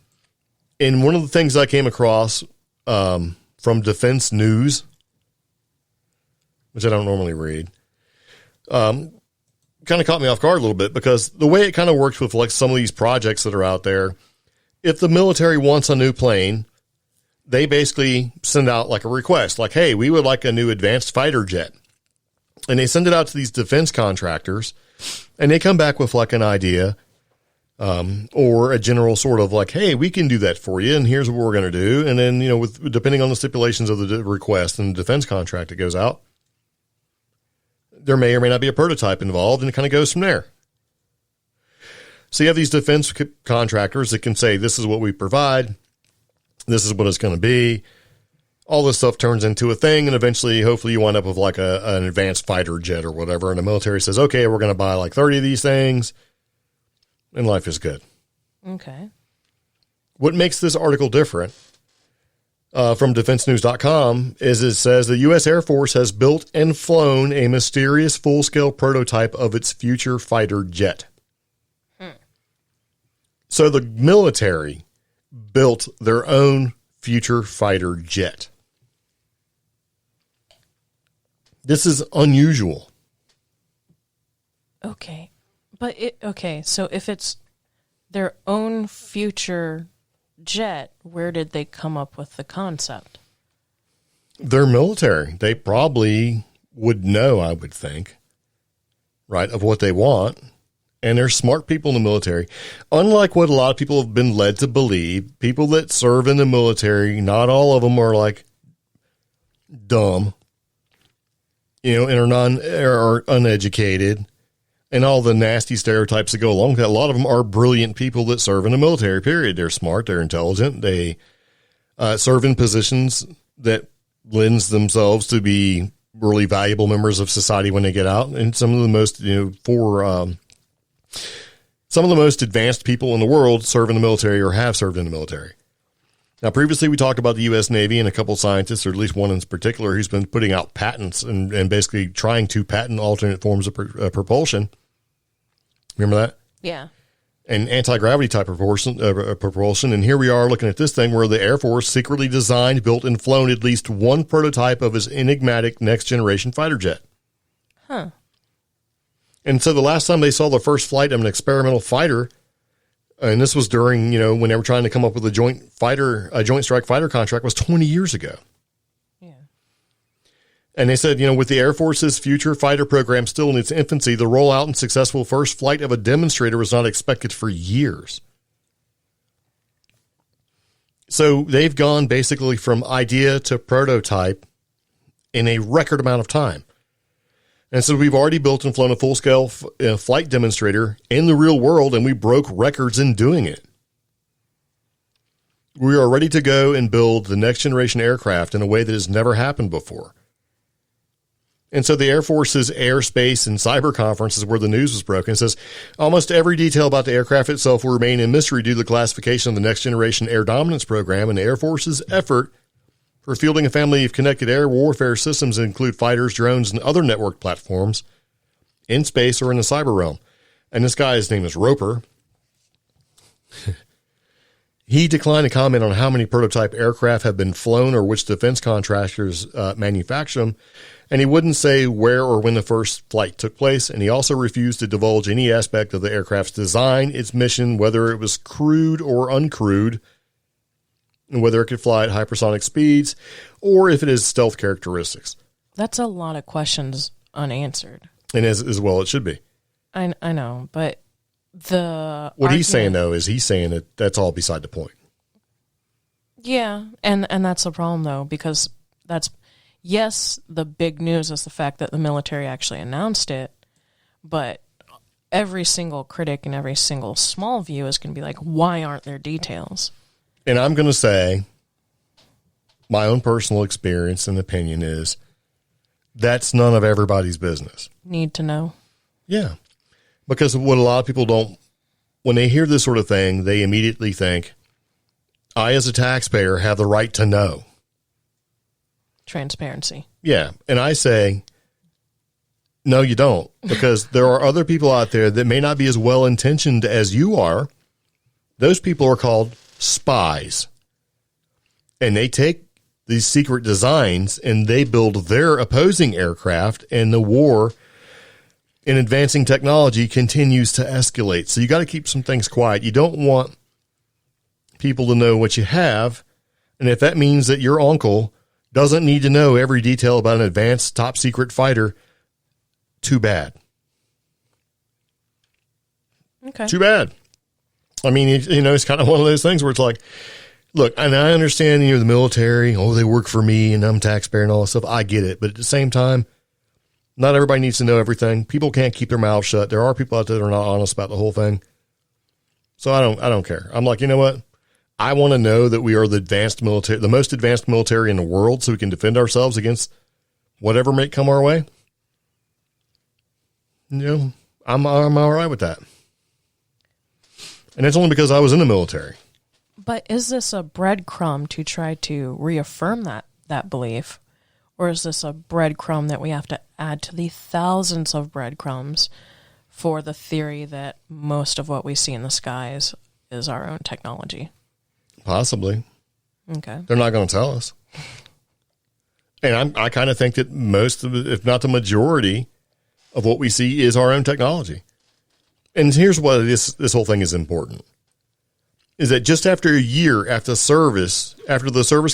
And one of the things I came across from Defense News, which I don't normally read, kind of caught me off guard a little bit because the way it kind of works with like some of these projects that are out there, if the military wants a new plane, they basically send out like a request, like, hey, we would like a new advanced fighter jet. And they send it out to these defense contractors, and they come back with like an idea or a general sort of like, hey, we can do that for you, and here's what we're going to do. And then, with depending on the stipulations of the request and the defense contract that goes out, there may or may not be a prototype involved, and it kind of goes from there. So you have these defense contractors that can say, this is what we provide, this is what it's going to be. All this stuff turns into a thing, and eventually, hopefully, you wind up with like an advanced fighter jet or whatever, and the military says, okay, we're going to buy like 30 of these things, and life is good. Okay. What makes this article different from defensenews.com is it says the U.S. Air Force has built and flown a mysterious full-scale prototype of its future fighter jet. So the military built their own future fighter jet. This is unusual. Okay. But so if it's their own future jet, where did they come up with the concept? They're military. They probably would know, I would think, right, of what they want. And they're smart people in the military. Unlike what a lot of people have been led to believe, people that serve in the military, not all of them are like dumb, and are uneducated, and all the nasty stereotypes that go along with that. A lot of them are brilliant people that serve in the military, period. They're smart, they're intelligent, they serve in positions that lends themselves to be really valuable members of society when they get out. And some of the most, some of the most advanced people in the world serve in the military or have served in the military. Now, previously we talked about the U.S. Navy and a couple of scientists, or at least one in particular, who's been putting out patents and basically trying to patent alternate forms of propulsion. Remember that? Yeah. And anti-gravity type propulsion. And here we are looking at this thing where the Air Force secretly designed, built, and flown at least one prototype of its enigmatic next-generation fighter jet. Huh. And so the last time they saw the first flight of an experimental fighter, and this was during, when they were trying to come up with a joint strike fighter contract, was 20 years ago. Yeah. And they said, with the Air Force's future fighter program still in its infancy, the rollout and successful first flight of a demonstrator was not expected for years. So they've gone basically from idea to prototype in a record amount of time. And so we've already built and flown a full-scale flight demonstrator in the real world, and we broke records in doing it. We are ready to go and build the next-generation aircraft in a way that has never happened before. And so the Air Force's Airspace and Cyber Conference is where the news was broken. It says, almost every detail about the aircraft itself will remain a mystery due to the classification of the next-generation air dominance program and the Air Force's effort for fielding a family of connected air warfare systems that include fighters, drones, and other network platforms in space or in the cyber realm. And this guy, his name is Roper. He declined to comment on how many prototype aircraft have been flown or which defense contractors manufacture them. And he wouldn't say where or when the first flight took place. And he also refused to divulge any aspect of the aircraft's design, its mission, whether it was crewed or uncrewed, and whether it could fly at hypersonic speeds, or if it has stealth characteristics. That's a lot of questions unanswered. And as well it should be. I know, but what he's saying, though, is he's saying that that's all beside the point. Yeah, and that's the problem, though, because the big news is the fact that the military actually announced it, but every single critic and every single small view is going to be like, why aren't there details? And I'm going to say my own personal experience and opinion is that's none of everybody's business. Need to know. Yeah. Because what a lot of people don't, when they hear this sort of thing, they immediately think, I, as a taxpayer, have the right to know. Transparency. Yeah. And I say, no, you don't. Because there are other people out there that may not be as well-intentioned as you are. Those people are called spies. And they take these secret designs and they build their opposing aircraft, and the war in advancing technology continues to escalate. So you got to keep some things quiet. You don't want people to know what you have. And if that means that your uncle doesn't need to know every detail about an advanced top secret fighter, too bad. Okay. Too bad. I mean, it's kind of one of those things where it's like, look, and I understand, the military, they work for me and I'm a taxpayer and all this stuff. I get it. But at the same time, not everybody needs to know everything. People can't keep their mouths shut. There are people out there that are not honest about the whole thing. So I don't care. I'm like, you know what? I want to know that we are the most advanced military in the world, so we can defend ourselves against whatever may come our way. I'm all right with that. And it's only because I was in the military. But is this a breadcrumb to try to reaffirm that belief? Or is this a breadcrumb that we have to add to the thousands of breadcrumbs for the theory that most of what we see in the skies is our own technology? Possibly. Okay. They're not going to tell us. And I kind of think that most of it, if not the majority of what we see, is our own technology. And here's why this whole thing is important. Is that just after a year after the service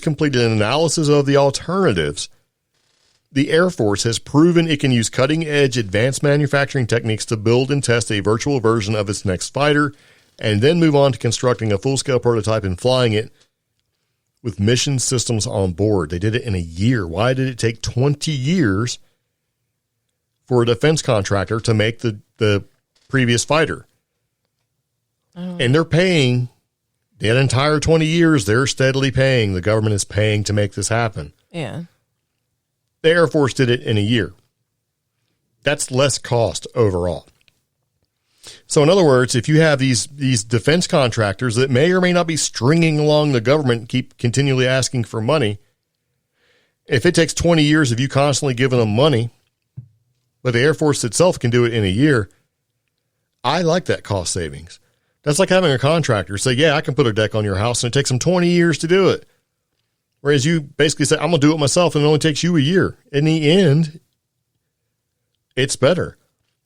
completed an analysis of the alternatives, the Air Force has proven it can use cutting-edge advanced manufacturing techniques to build and test a virtual version of its next fighter, and then move on to constructing a full-scale prototype and flying it with mission systems on board. They did it in a year. Why did it take 20 years for a defense contractor to make the previous fighter? And they're paying that entire 20 years. They're steadily paying. The government is paying to make this happen. Yeah. The Air Force did it in a year. That's less cost overall. So in other words, if you have these defense contractors that may or may not be stringing along the government, keep continually asking for money, if it takes 20 years of you constantly giving them money, but the Air Force itself can do it in a year, I like that cost savings. That's like having a contractor say, yeah, I can put a deck on your house and it takes them 20 years to do it. Whereas you basically say, I'm going to do it myself and it only takes you a year. In the end, it's better.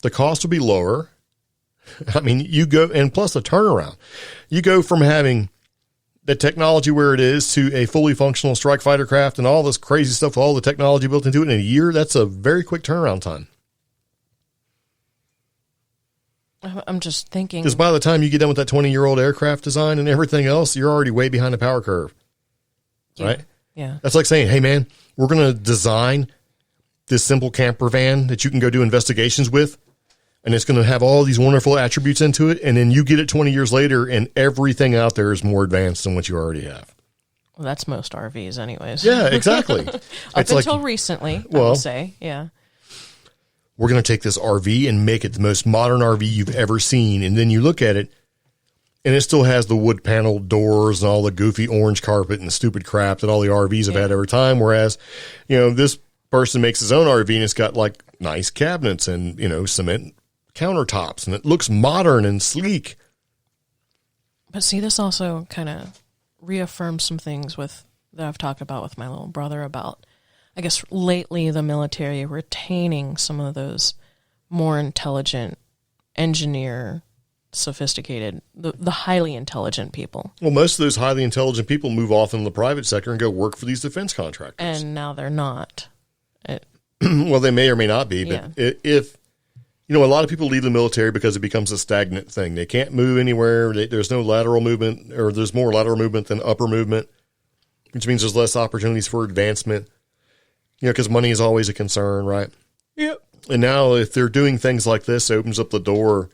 The cost will be lower. I mean, you go, and plus the turnaround. You go from having the technology where it is to a fully functional strike fighter craft and all this crazy stuff, all the technology built into it in a year. That's a very quick turnaround time. I'm just thinking. Because by the time you get done with that 20-year-old aircraft design and everything else, you're already way behind the power curve. Yeah, right? Yeah. That's like saying, hey, man, we're going to design this simple camper van that you can go do investigations with, and it's going to have all these wonderful attributes into it, and then you get it 20 years later, and everything out there is more advanced than what you already have. Well, that's most RVs anyways. Yeah, exactly. Up until recently, I will say, yeah. We're going to take this RV and make it the most modern RV you've ever seen, and then you look at it, and it still has the wood paneled doors and all the goofy orange carpet and stupid crap that all the RVs have had over time. Whereas, this person makes his own RV and it's got like nice cabinets and, cement countertops, and it looks modern and sleek. But see, this also kind of reaffirms some things that I've talked about with my little brother about, I guess, lately the military retaining some of those more intelligent, sophisticated, the highly intelligent people. Well, most of those highly intelligent people move off in the private sector and go work for these defense contractors. And now they're not. Well, they may or may not be, but if, a lot of people leave the military because it becomes a stagnant thing. They can't move anywhere. There's no lateral movement, or there's more lateral movement than upper movement, which means there's less opportunities for advancement, because money is always a concern, right? Yep. And now if they're doing things like this, it opens up the door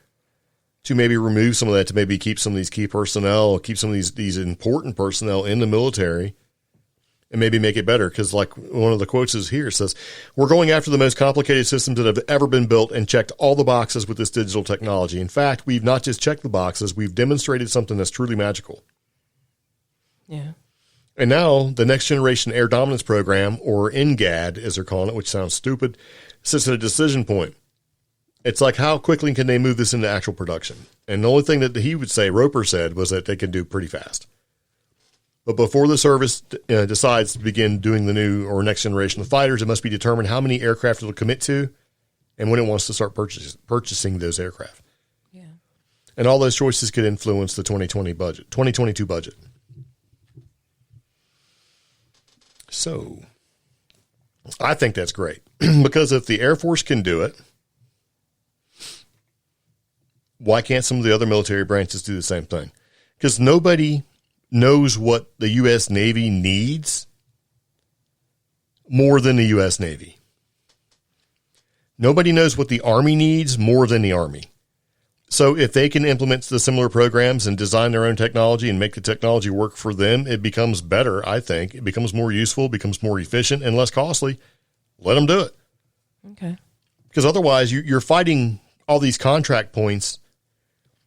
to maybe remove some of that, to maybe keep some of these key personnel, keep some of these important personnel in the military, and maybe make it better. Because like one of the quotes is here, it says, "We're going after the most complicated systems that have ever been built and checked all the boxes with this digital technology. In fact, we've not just checked the boxes, we've demonstrated something that's truly magical." Yeah. And now the Next Generation Air Dominance Program, or NGAD as they're calling it, which sounds stupid, sits at a decision point. It's like, how quickly can they move this into actual production? And the only thing that he would say, Roper said, was that they can do pretty fast. But before the service decides to begin doing the new or next generation of fighters, it must be determined how many aircraft it will commit to and when it wants to start purchasing those aircraft. Yeah. And all those choices could influence the 2022 budget. So I think that's great because if the Air Force can do it, why can't some of the other military branches do the same thing? Because nobody knows what the U.S. Navy needs more than the U.S. Navy. Nobody knows what the Army needs more than the Army. So if they can implement the similar programs and design their own technology and make the technology work for them, it becomes better, I think. It becomes more useful, becomes more efficient, and less costly. Let them do it. Okay. Because otherwise, you're fighting all these contract points.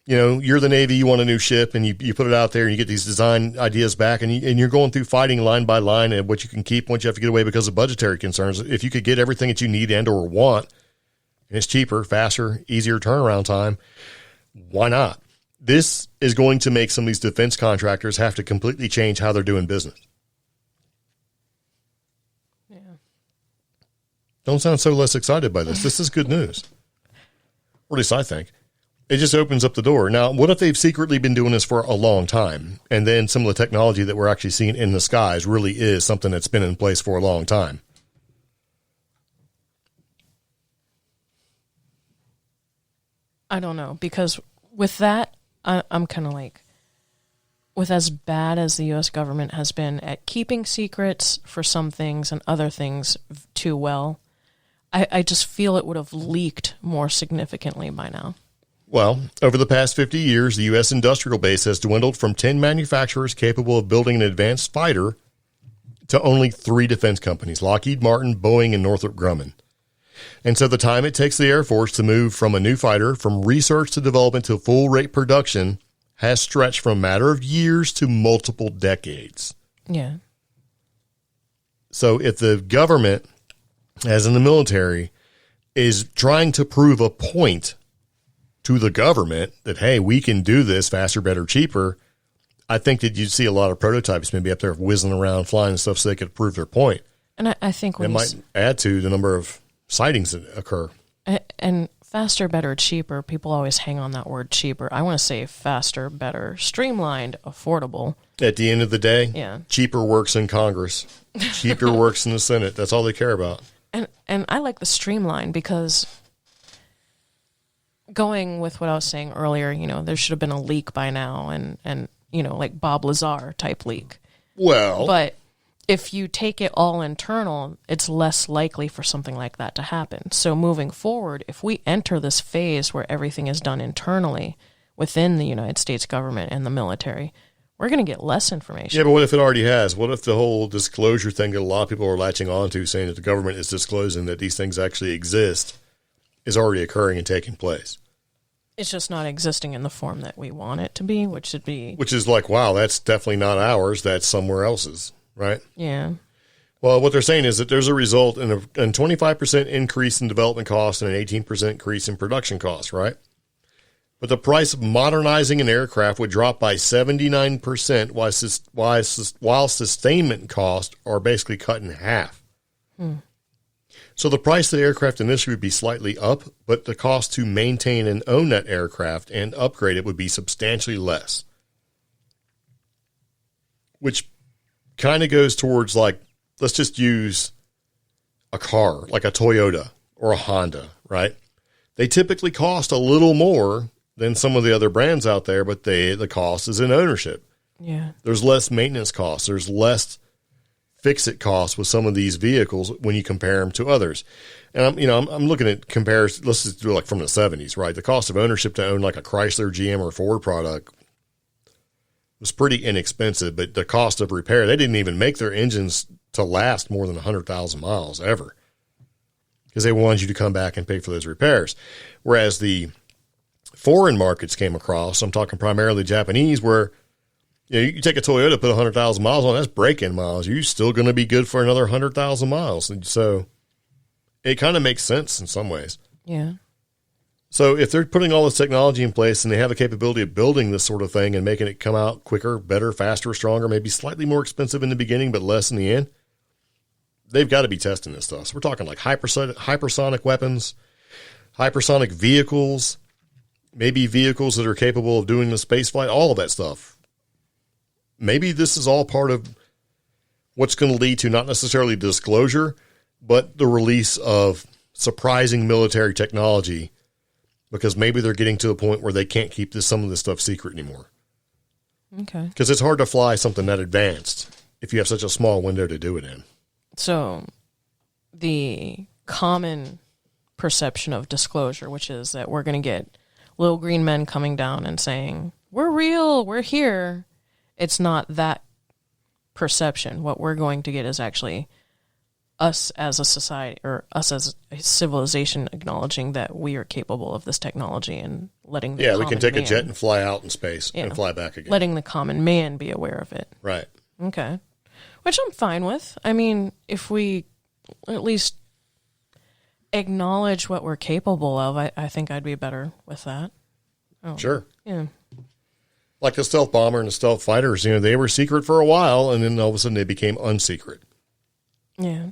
You know, you're the Navy, you want a new ship, and you put it out there, and you get these design ideas back, and you're going through fighting line by line and what you can keep, what you have to get away because of budgetary concerns. If you could get everything that you need and or want, and it's cheaper, faster, easier turnaround time, why not? This is going to make some of these defense contractors have to completely change how they're doing business. Yeah. Don't sound so less excited by this. This is good news. Or at least I think. It just opens up the door. Now, what if they've secretly been doing this for a long time, and then some of the technology that we're actually seeing in the skies really is something that's been in place for a long time? I don't know, because with that, I'm kind of like, with as bad as the U.S. government has been at keeping secrets for some things and other things too well, I just feel it would have leaked more significantly by now. Well, over the past 50 years, the U.S. industrial base has dwindled from 10 manufacturers capable of building an advanced fighter to only 3 defense companies, Lockheed Martin, Boeing, and Northrop Grumman. And so the time it takes the Air Force to move from a new fighter, from research to development to full rate production, has stretched from a matter of years to multiple decades. Yeah. So if the government, as in the military, is trying to prove a point to the government that, hey, we can do this faster, better, cheaper, I think that you'd see a lot of prototypes maybe up there whizzing around, flying and stuff so they could prove their point. And I think it might add to the number of sightings that occur. And faster, better, cheaper, people always hang on that word cheaper. I want to say faster, better, streamlined, affordable. At the end of the day, yeah, cheaper works in Congress. Cheaper works in the Senate. That's all they care about. And I like the streamline because going with what I was saying earlier, you know, there should have been a leak by now and you know, like Bob Lazar type leak. Well, but if you take it all internal, it's less likely for something like that to happen. So moving forward, if we enter this phase where everything is done internally within the United States government and the military, we're going to get less information. Yeah, but what if it already has? What if the whole disclosure thing that a lot of people are latching onto, saying that the government is disclosing that these things actually exist, is already occurring and taking place? It's just not existing in the form that we want it to be, which is like, wow, that's definitely not ours. That's somewhere else's. Right? Yeah. Well, what they're saying is that there's a result in a 25% increase in development costs and an 18% increase in production costs, right? But the price of modernizing an aircraft would drop by 79% while sustainment costs are basically cut in half. So the price of the aircraft initially would be slightly up, but the cost to maintain and own that aircraft and upgrade it would be substantially less. Which kind of goes towards, like, let's just use a car, like a Toyota or a Honda, right? They typically cost a little more than some of the other brands out there, but the cost is in ownership. Yeah. There's less maintenance costs. There's less fix-it costs with some of these vehicles when you compare them to others. And I'm looking at comparison. Let's just do like from the 70s, right? The cost of ownership to own like a Chrysler, GM, or Ford product was pretty inexpensive, but the cost of repair, they didn't even make their engines to last more than 100,000 miles ever, because they wanted you to come back and pay for those repairs. Whereas the foreign markets came across, I'm talking primarily Japanese, where you take a Toyota, put 100,000 miles on, that's break-in miles. You're still going to be good for another 100,000 miles. And so it kind of makes sense in some ways. Yeah. So if they're putting all this technology in place and they have the capability of building this sort of thing and making it come out quicker, better, faster, stronger, maybe slightly more expensive in the beginning, but less in the end, they've got to be testing this stuff. So we're talking like hypersonic weapons, hypersonic vehicles, maybe vehicles that are capable of doing the space flight, all of that stuff. Maybe this is all part of what's going to lead to not necessarily disclosure, but the release of surprising military technology, because maybe they're getting to a point where they can't keep some of this stuff secret anymore. Okay. Because it's hard to fly something that advanced if you have such a small window to do it in. So the common perception of disclosure, which is that we're going to get little green men coming down and saying, we're real, we're here. It's not that perception. What we're going to get is actually us as a society, or us as a civilization, acknowledging that we are capable of this technology and letting the we can take a jet and fly out in space and fly back again. Letting the common man be aware of it. Right. Okay. Which I'm fine with. I mean, if we at least acknowledge what we're capable of, I think I'd be better with that. Oh, sure. Yeah. Like the stealth bomber and the stealth fighters, they were secret for a while, and then all of a sudden they became unsecret. Yeah.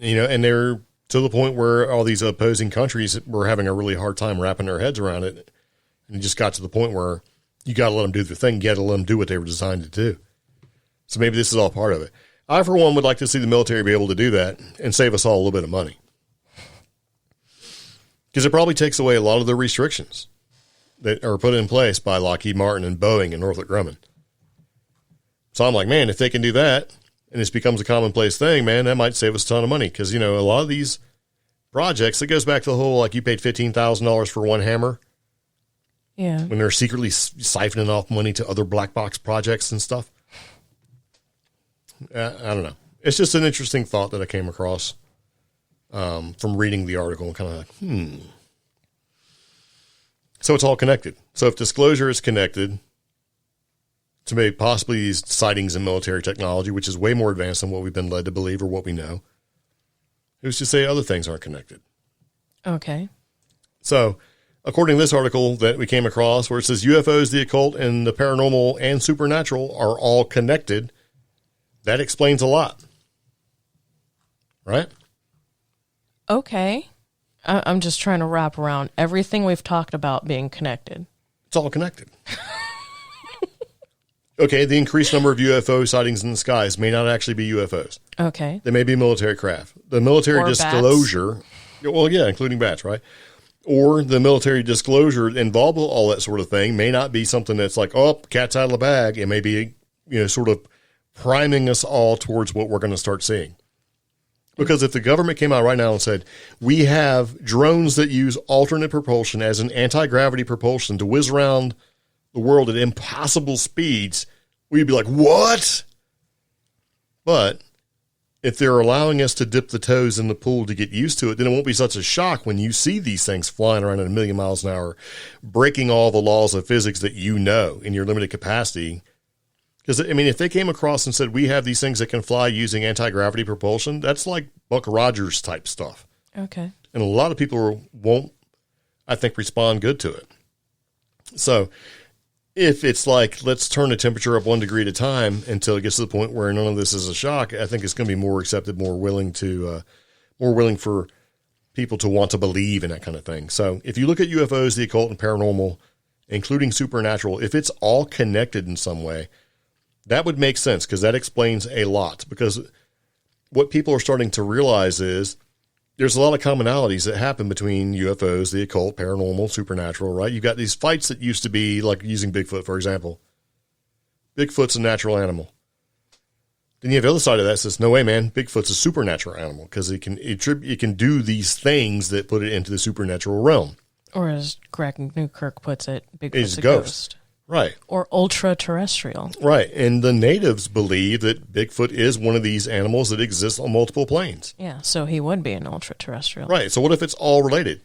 And they're to the point where all these opposing countries were having a really hard time wrapping their heads around it. And it just got to the point where you got to let them do their thing. You got to let them do what they were designed to do. So maybe this is all part of it. I, for one, would like to see the military be able to do that and save us all a little bit of money. Because it probably takes away a lot of the restrictions that are put in place by Lockheed Martin and Boeing and Northrop Grumman. So I'm like, man, if they can do that and this becomes a commonplace thing, man, that might save us a ton of money. Because, a lot of these projects, it goes back to the whole, like, you paid $15,000 for one hammer. Yeah. When they're secretly siphoning off money to other black box projects and stuff. I don't know. It's just an interesting thought that I came across from reading the article and kind of like, So it's all connected. So if disclosure is connected to maybe possibly these sightings in military technology, which is way more advanced than what we've been led to believe or what we know, who's to say other things aren't connected? Okay. So according to this article that we came across, where it says UFOs, the occult, and the paranormal and supernatural are all connected, that explains a lot. Right? Okay. I'm just trying to wrap around everything we've talked about being connected. It's all connected. Okay, the increased number of UFO sightings in the skies may not actually be UFOs. Okay. They may be military craft. The military disclosure, bats. Well, yeah, including bats, right? Or the military disclosure involved with all that sort of thing may not be something that's like, oh, cat's out of the bag. It may be, sort of priming us all towards what we're going to start seeing. Because if the government came out right now and said, we have drones that use alternate propulsion as an anti-gravity propulsion to whiz around the world at impossible speeds, we'd be like, what? But if they're allowing us to dip the toes in the pool to get used to it, then it won't be such a shock when you see these things flying around at 1,000,000 miles an hour, breaking all the laws of physics that you know in your limited capacity. Because, if they came across and said, we have these things that can fly using anti-gravity propulsion, that's like Buck Rogers type stuff. Okay. And a lot of people won't, I think, respond good to it. So if it's like, let's turn the temperature up 1 degree at a time until it gets to the point where none of this is a shock, I think it's going to be more accepted, more willing for people to want to believe in that kind of thing. So if you look at UFOs, the occult, and paranormal, including supernatural, if it's all connected in some way, that would make sense, because that explains a lot. Because what people are starting to realize is there's a lot of commonalities that happen between UFOs, the occult, paranormal, supernatural, right? You've got these fights that used to be like using Bigfoot, for example. Bigfoot's a natural animal. Then you have the other side of that that says, no way, man, Bigfoot's a supernatural animal because it can do these things that put it into the supernatural realm. Or as Greg Newkirk puts it, Bigfoot's a ghost. Right. Or ultra-terrestrial. Right. And the natives believe that Bigfoot is one of these animals that exists on multiple planes. Yeah, so he would be an ultra-terrestrial. Right. So what if it's all related?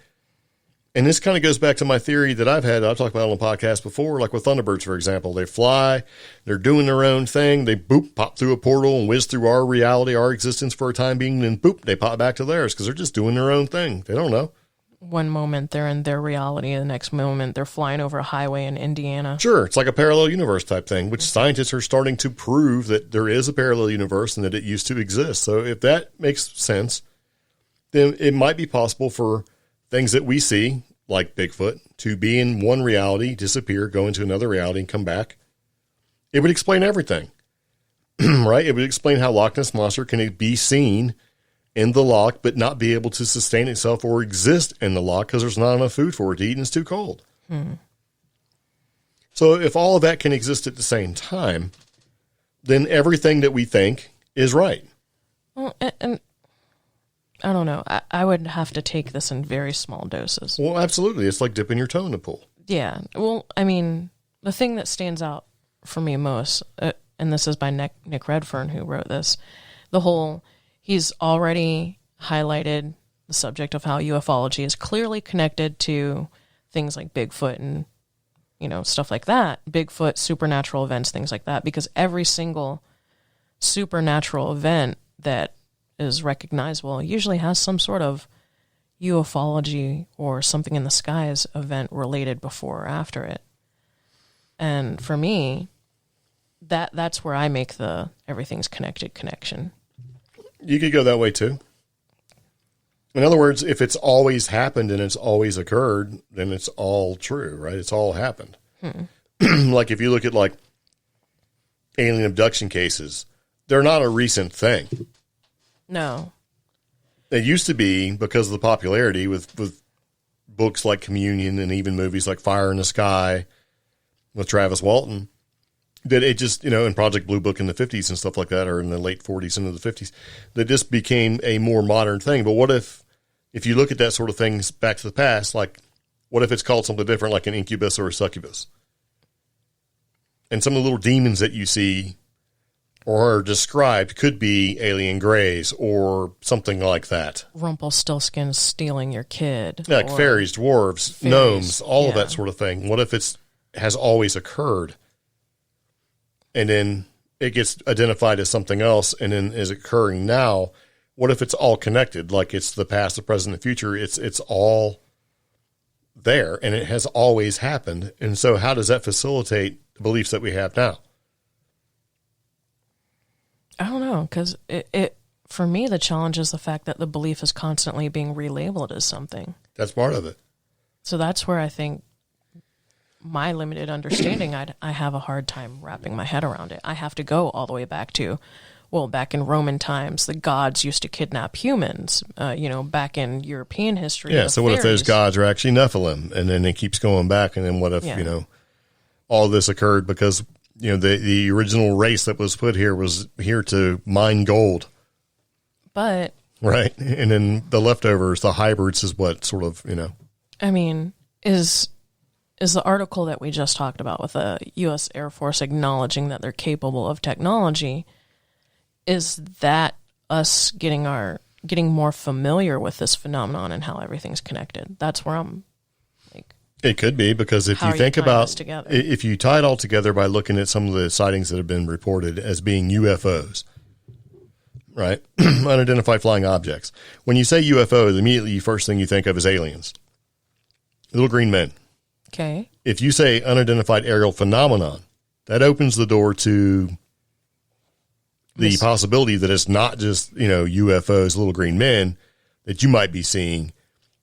And this kind of goes back to my theory that I've talked about on the podcast before, like with Thunderbirds, for example. They fly, they're doing their own thing, they pop through a portal and whiz through our reality, our existence for a time being, and they pop back to theirs because they're just doing their own thing. They don't know. One moment they're in their reality, the next moment they're flying over a highway in Indiana. Sure, it's like a parallel universe type thing, which scientists are starting to prove that there is a parallel universe and that it used to exist. So if that makes sense, then it might be possible for things that we see, like Bigfoot, to be in one reality, disappear, go into another reality, and come back. It would explain everything, right? It would explain how Loch Ness Monster can be seen in the loch, but not be able to sustain itself or exist in the loch because there's not enough food for it to eat and it's too cold. So if all of that can exist at the same time, then everything that we think is right. Well, and I don't know. I would have to take this in very small doses. Well, absolutely. It's like dipping your toe in the pool. Yeah. Well, I mean, the thing that stands out for me most, and this is by Nick Redfern, who wrote this, he's already highlighted the subject of how ufology is clearly connected to things like Bigfoot and, stuff like that. Bigfoot, supernatural events, things like that, because every single supernatural event that is recognizable usually has some sort of ufology or something in the skies event related before or after it. And for me, that's where I make the everything's connected connection. You could go that way too. In other words, if it's always happened and it's always occurred, then it's all true, right? It's all happened. Like if you look at like alien abduction cases, they're not a recent thing. No. It used to be because of the popularity with books like Communion and even movies like Fire in the Sky with Travis Walton, that it just, in Project Blue Book in the 50s and stuff like that, or in the late 40s into the 50s, that just became a more modern thing. But what if you look at that sort of things back to the past, like what if it's called something different, like an incubus or a succubus? And some of the little demons that you see or are described could be alien greys or something like that. Rumpelstiltskin stealing your kid. Like fairies, dwarves, gnomes, all of that sort of thing. What if it has always occurred? And then it gets identified as something else and then is occurring now. What if it's all connected? Like it's the past, the present, the future. It's all there and it has always happened. And so how does that facilitate the beliefs that we have now? I don't know, because it for me, the challenge is the fact that the belief is constantly being relabeled as something. That's part of it. So that's where I think my limited understanding, I have a hard time wrapping my head around it. I have to go all the way back to, back in Roman times, the gods used to kidnap humans, back in European history. Yeah, so what if those gods are actually Nephilim? And then it keeps going back, and then what if, all this occurred because the original race that was put here was here to mine gold. But. Right. And then the leftovers, the hybrids is what sort of, I mean, is the article that we just talked about with the U.S. Air Force acknowledging that they're capable of technology, is that us getting more familiar with this phenomenon and how everything's connected? That's where I'm like... It could be, because if you think about, if you tie it all together by looking at some of the sightings that have been reported as being UFOs, right? Unidentified flying objects. When you say UFO, immediately the first thing you think of is aliens. Little green men. Okay. If you say unidentified aerial phenomenon, that opens the door to the possibility that it's not just, UFOs, little green men, that you might be seeing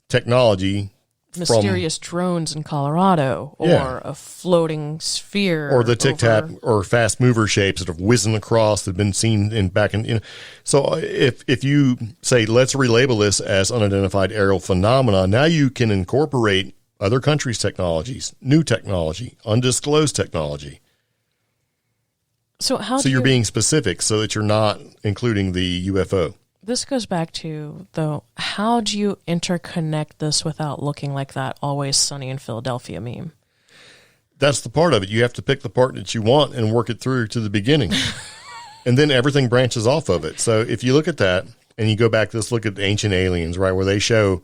technology. Mysterious drones in Colorado, or a floating sphere, or the tic-tac or fast mover shapes that have whizzing across that have been seen back in. So if you say, let's relabel this as unidentified aerial phenomena, now you can incorporate other countries' technologies, new technology, undisclosed technology. So you're being specific so that you're not including the UFO. This goes back to, though, how do you interconnect this without looking like that Always Sunny in Philadelphia meme? That's the part of it. You have to pick the part that you want and work it through to the beginning. And then everything branches off of it. So if you look at that and you go back, let's look at Ancient Aliens, right, where they show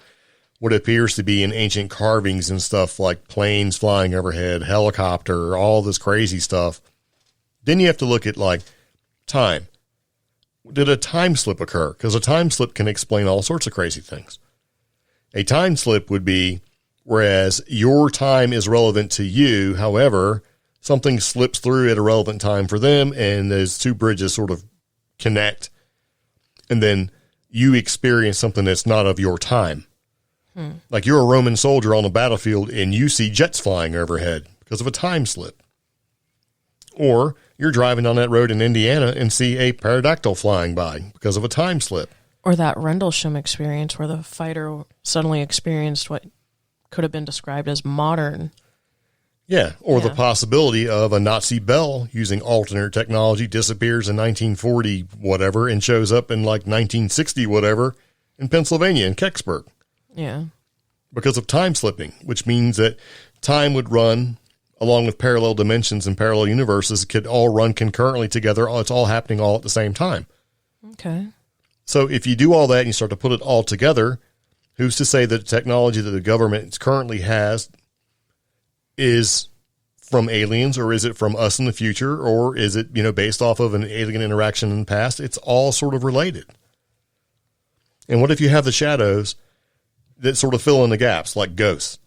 what appears to be in ancient carvings and stuff like planes flying overhead, helicopter, all this crazy stuff. Then you have to look at like time. Did a time slip occur? Because a time slip can explain all sorts of crazy things. A time slip would be, whereas your time is relevant to you, however, something slips through at a relevant time for them, and those two bridges sort of connect, and then you experience something that's not of your time. Like you're a Roman soldier on the battlefield, and you see jets flying overhead because of a time slip. Or you're driving on that road in Indiana and see a pterodactyl flying by because of a time slip. Or that Rendlesham experience where the fighter suddenly experienced what could have been described as modern. Yeah, or the possibility of a Nazi bell using alternate technology disappears in 1940 whatever and shows up in like 1960 whatever in Pennsylvania in Kecksburg. Yeah. Because of time slipping, which means that time would run along with parallel dimensions and parallel universes could all run concurrently together. It's all happening all at the same time. Okay. So if you do all that and you start to put it all together, who's to say that the technology that the government currently has is from aliens, or is it from us in the future, or is it, based off of an alien interaction in the past? It's all sort of related. And what if you have the shadows that sort of fill in the gaps, like ghosts?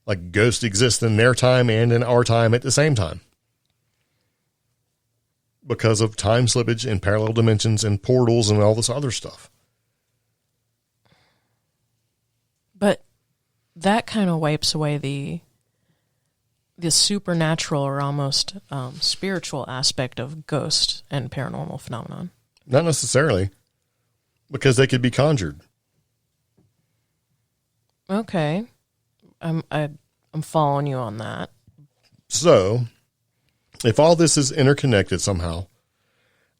Like ghosts exist in their time and in our time at the same time. Because of time slippage and parallel dimensions and portals and all this other stuff. But that kind of wipes away the supernatural or almost spiritual aspect of ghost and paranormal phenomenon. Not necessarily, because they could be conjured. Okay. I'm following you on that. So, if all this is interconnected somehow,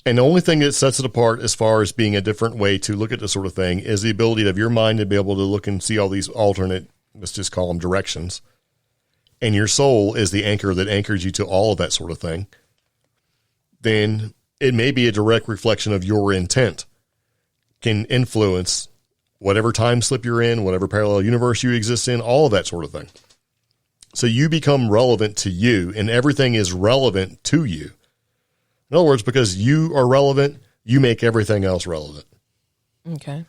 and the only thing that sets it apart as far as being a different way to look at this sort of thing is the ability of your mind to be able to look and see all these alternate, let's just call them directions, and your soul is the anchor that anchors you to all of that sort of thing, then it may be a direct reflection of your intent can influence whatever time slip you're in, whatever parallel universe you exist in, all of that sort of thing. So you become relevant to you, and everything is relevant to you. In other words, because you are relevant, you make everything else relevant. Okay.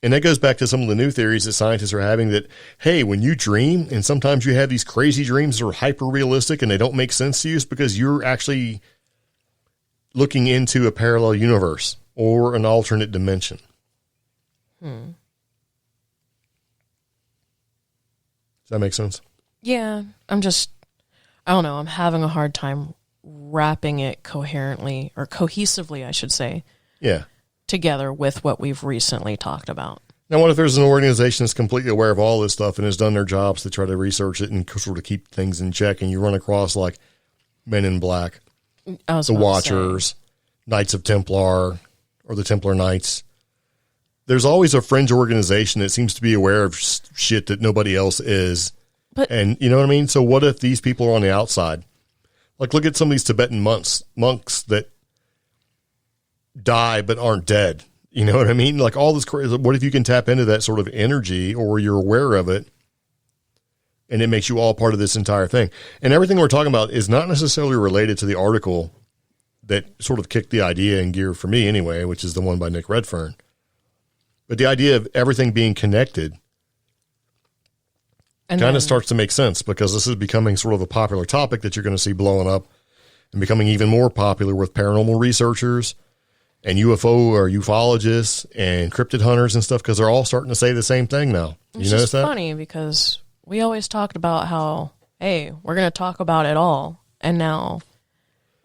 And that goes back to some of the new theories that scientists are having that, hey, when you dream, and sometimes you have these crazy dreams that are hyper realistic and they don't make sense to you, it's because you're actually looking into a parallel universe or an alternate dimension. Does that make sense? Yeah. I don't know. I'm having a hard time wrapping it coherently or cohesively, I should say. Yeah. Together with what we've recently talked about. Now, what if there's an organization that's completely aware of all this stuff and has done their jobs to try to research it and sort of keep things in check, and you run across like Men in Black, the Watchers, Knights of Templar, or the Templar Knights? There's always a fringe organization that seems to be aware of shit that nobody else is. And you know what I mean? So what if these people are on the outside? Like, look at some of these Tibetan monks that die but aren't dead. You know what I mean? Like all this crazy. What if you can tap into that sort of energy, or you're aware of it, and it makes you all part of this entire thing? And everything we're talking about is not necessarily related to the article that sort of kicked the idea in gear for me anyway, which is the one by Nick Redfern. But the idea of everything being connected kind of starts to make sense, because this is becoming sort of a popular topic that you're going to see blowing up and becoming even more popular with paranormal researchers and UFO or ufologists and cryptid hunters and stuff, because they're all starting to say the same thing now. You notice that? It's funny because we always talked about how, hey, we're going to talk about it all. And now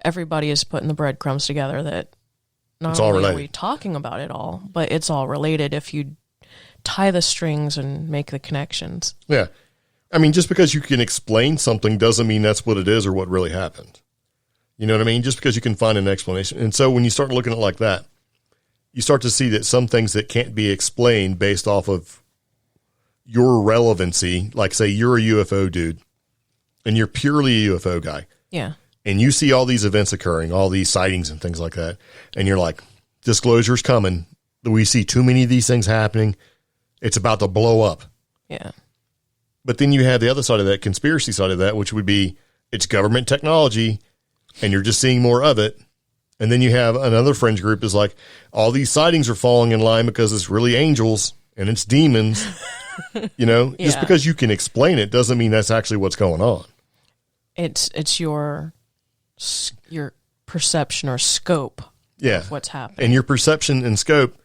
everybody is putting the breadcrumbs together that not only are we talking about it all, but it's all related if you tie the strings and make the connections. Yeah. I mean, just because you can explain something doesn't mean that's what it is or what really happened. You know what I mean? Just because you can find an explanation. And so when you start looking at it like that, you start to see that some things that can't be explained based off of your relevancy, like say you're a UFO dude and you're purely a UFO guy. Yeah. And you see all these events occurring, all these sightings and things like that. And you're like, disclosure's coming. We see too many of these things happening. It's about to blow up. Yeah. But then you have the other side of that, conspiracy side of that, which would be it's government technology and you're just seeing more of it. And then you have another fringe group is like, all these sightings are falling in line because it's really angels and it's demons. You know, just because you can explain it doesn't mean that's actually what's going on. It's your perception or scope of what's happening. And your perception and scope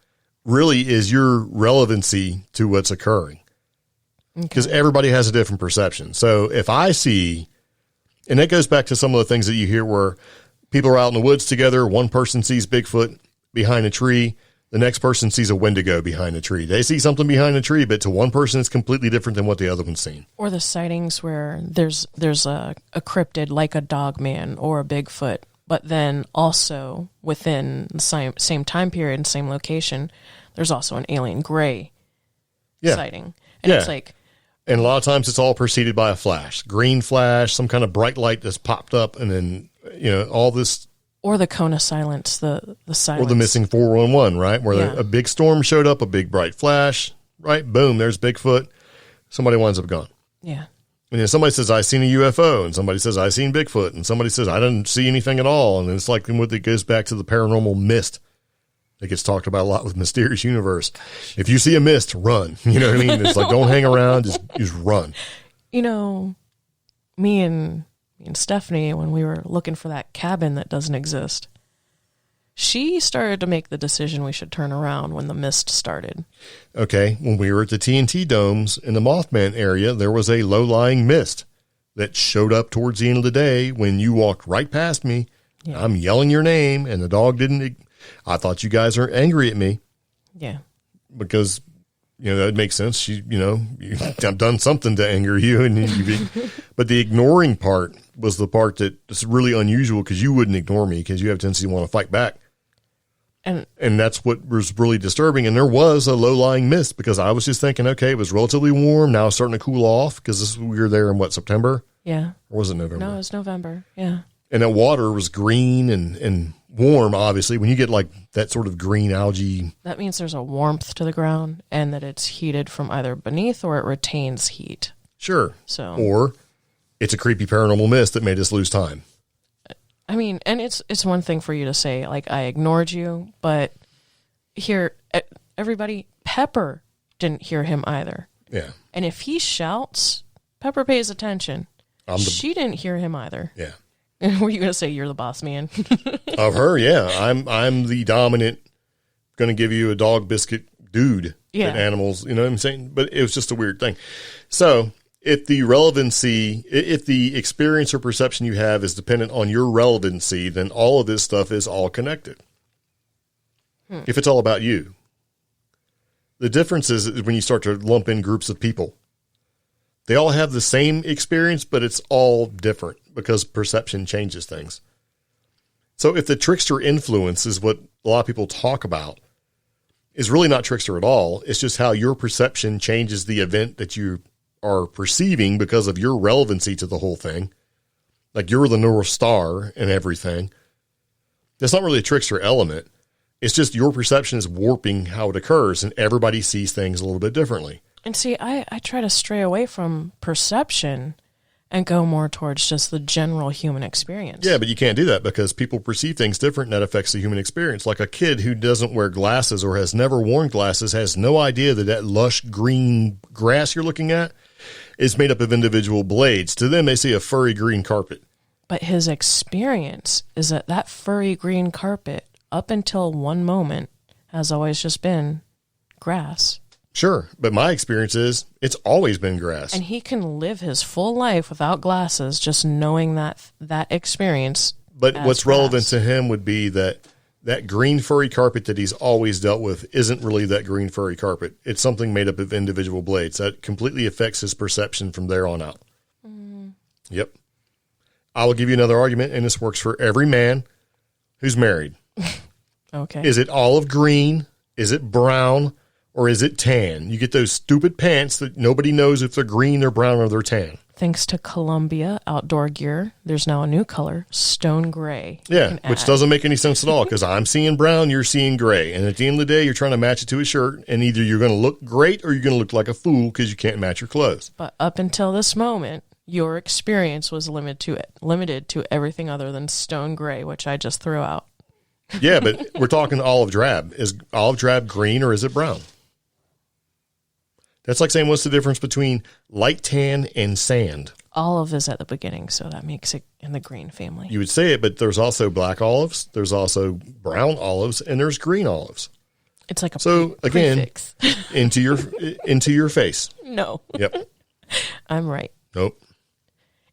really is your relevancy to what's occurring. Because everybody has a different perception. So if I see, and that goes back to some of the things that you hear where people are out in the woods together, one person sees Bigfoot behind a tree, the next person sees a Wendigo behind a tree. They see something behind a tree, but to one person it's completely different than what the other one's seen. Or the sightings where there's a cryptid like a dogman or a Bigfoot, but then also within the same time period and same location, there's also an alien gray sighting. And it's like... And a lot of times it's all preceded by a flash, green flash, some kind of bright light that's popped up, and then, you know, all this... Or the cone of silence, the silence. Or the missing 411, right? Where a big storm showed up, a big bright flash, right? Boom, there's Bigfoot. Somebody winds up gone. Yeah. And then somebody says, I seen a UFO, and somebody says, I seen Bigfoot, and somebody says, I didn't see anything at all. And it's like what it goes back to the paranormal mist that gets talked about a lot with Mysterious Universe. If you see a mist, run. You know what I mean? It's like, don't hang around, just run. You know, me and Stephanie, when we were looking for that cabin that doesn't exist, she started to make the decision we should turn around when the mist started. Okay. When we were at the TNT domes in the Mothman area, there was a low-lying mist that showed up towards the end of the day when you walked right past me. Yeah. I'm yelling your name, and the dog didn't. I thought you guys are angry at me. Yeah. Because, you know, that makes sense. I've done something to anger you. But the ignoring part was the part that is really unusual because you wouldn't ignore me because you have a tendency to want to fight back. And that's what was really disturbing. And there was a low-lying mist because I was just thinking, okay, it was relatively warm. Now it's starting to cool off because we were there in, September? Yeah. Or was it November? No, it was November. Yeah. And the water was green and warm, obviously. When you get like that sort of green algae. That means there's a warmth to the ground and that it's heated from either beneath or it retains heat. Sure. Or it's a creepy paranormal mist that made us lose time. I mean, and it's one thing for you to say, like, I ignored you, but here, everybody, Pepper didn't hear him either. Yeah. And if he shouts, Pepper pays attention. She didn't hear him either. Yeah. Were you going to say you're the boss man? Of her, yeah. I'm the dominant, going to give you a dog biscuit dude. Yeah. Animals, you know what I'm saying? But it was just a weird thing. So if the relevancy, if the experience or perception you have is dependent on your relevancy, then all of this stuff is all connected. If it's all about you. The difference is when you start to lump in groups of people. They all have the same experience, but it's all different because perception changes things. So if the trickster influence is what a lot of people talk about, is really not trickster at all. It's just how your perception changes the event that you are perceiving because of your relevancy to the whole thing. Like you're the North Star and everything. That's not really a trickster element. It's just your perception is warping how it occurs, and everybody sees things a little bit differently. And see, I try to stray away from perception and go more towards just the general human experience. Yeah, but you can't do that because people perceive things different, and that affects the human experience. Like a kid who doesn't wear glasses or has never worn glasses has no idea that lush green grass you're looking at is made up of individual blades. To them, they see a furry green carpet. But his experience is that furry green carpet, up until one moment, has always just been grass. Sure, but my experience is it's always been grass. And he can live his full life without glasses, just knowing that experience. But what's relevant to him would be that green furry carpet that he's always dealt with isn't really that green furry carpet. It's something made up of individual blades. That completely affects his perception from there on out. Mm. Yep. I will give you another argument, and this works for every man who's married. Okay. Is it olive green? Is it brown? Or is it tan? You get those stupid pants that nobody knows if they're green, they're brown, or they're tan. Thanks to Columbia Outdoor Gear, there's now a new color, stone gray. Yeah, which doesn't make any sense at all because I'm seeing brown, you're seeing gray. And at the end of the day, you're trying to match it to a shirt, and either you're going to look great or you're going to look like a fool because you can't match your clothes. But up until this moment, your experience was limited to everything other than stone gray, which I just threw out. Yeah, but we're talking olive drab. Is olive drab green or is it brown? That's like saying, what's the difference between light tan and sand? Olive is at the beginning, so that makes it in the green family. You would say it, but there's also black olives, there's also brown olives, and there's green olives. It's like a prefix. into your face. No. Yep. I'm right. Nope.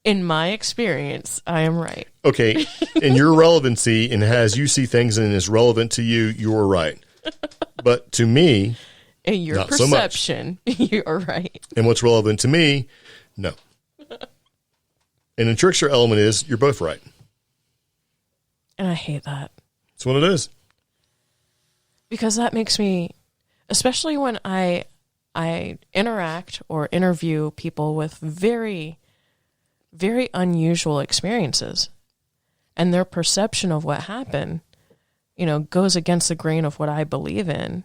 In my experience, I am right. Okay. In your relevancy, and as you see things and is relevant to you, you're right. But to me, in your not perception, so much. You're right. And what's relevant to me, no. And the trickster element is you're both right. And I hate that. That's what it is. Because that makes me, especially when I interact or interview people with very, very unusual experiences, and their perception of what happened, goes against the grain of what I believe in.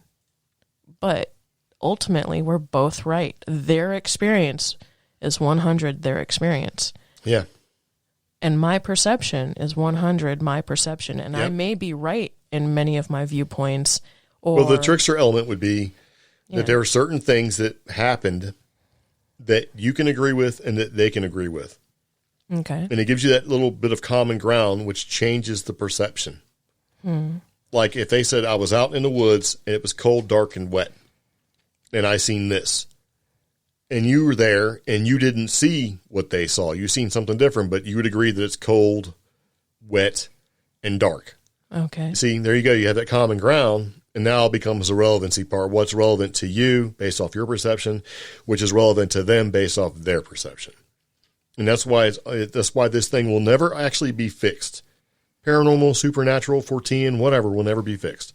But ultimately, we're both right. Their experience is 100 their experience. Yeah. And my perception is 100 my perception. And I may be right in many of my viewpoints. Well, the trickster element would be that there are certain things that happened that you can agree with and that they can agree with. Okay. And it gives you that little bit of common ground, which changes the perception. Like if they said I was out in the woods and it was cold, dark, and wet, and I seen this, and you were there and you didn't see what they saw. You seen something different, but you would agree that it's cold, wet, and dark. Okay. See, there you go. You have that common ground, and now it becomes the relevancy part. What's relevant to you based off your perception, which is relevant to them based off their perception. And that's why this thing will never actually be fixed. Paranormal, supernatural, 410, whatever will never be fixed.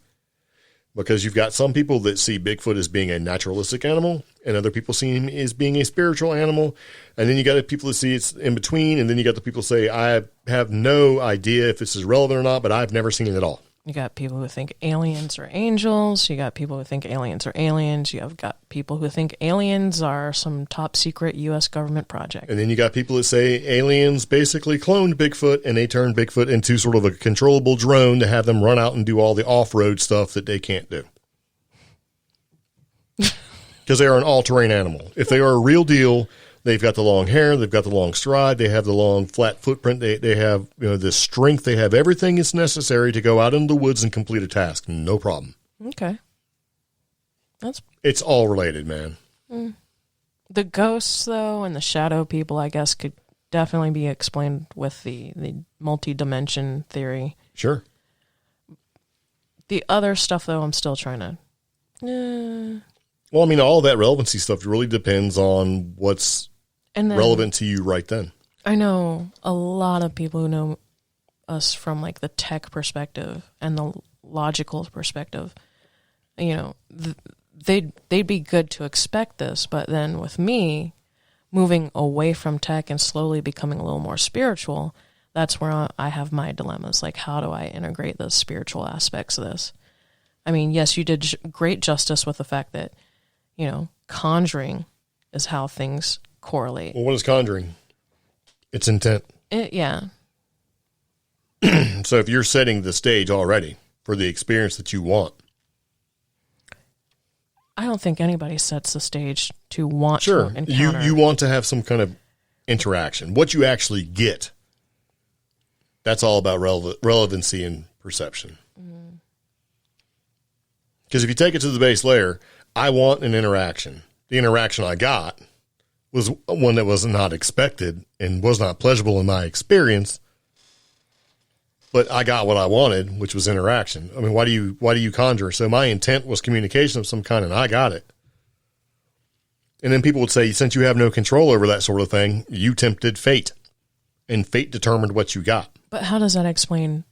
Because you've got some people that see Bigfoot as being a naturalistic animal, and other people see him as being a spiritual animal. And then you got the people that see it's in between, and then you got the people say, I have no idea if this is relevant or not, but I've never seen it at all. You got people who think aliens are angels. You got people who think aliens are aliens. You have got people who think aliens are some top secret U.S. government project. And then you got people that say aliens basically cloned Bigfoot and they turned Bigfoot into sort of a controllable drone to have them run out and do all the off-road stuff that they can't do. Because they are an all-terrain animal. If they are a real deal, they've got the long hair, they've got the long stride, they have the long flat footprint, they have the strength, they have everything that's necessary to go out into the woods and complete a task. No problem. Okay. It's all related, man. The ghosts, though, and the shadow people, I guess, could definitely be explained with the multi-dimension theory. Sure. The other stuff, though, I'm still trying to... Well, I mean, all that relevancy stuff really depends on what's relevant to you right then. I know a lot of people who know us from like the tech perspective and the logical perspective. They'd be good to expect this, but then with me moving away from tech and slowly becoming a little more spiritual, that's where I have my dilemmas. Like, how do I integrate the spiritual aspects of this? I mean, yes, you did great justice with the fact that, conjuring is how things correlate. Well, what is conjuring? It's intent. Yeah. So if you're setting the stage already for the experience that you want. I don't think anybody sets the stage to want to encounter. You want to have some kind of interaction. What you actually get, that's all about relevancy and perception. Because if you take it to the base layer, I want an interaction. The interaction I got was one that was not expected and was not pleasurable in my experience, but I got what I wanted, which was interaction. I mean, why do you conjure? So my intent was communication of some kind, and I got it. And then people would say, since you have no control over that sort of thing, you tempted fate. and fate determined what you got. But how does that explain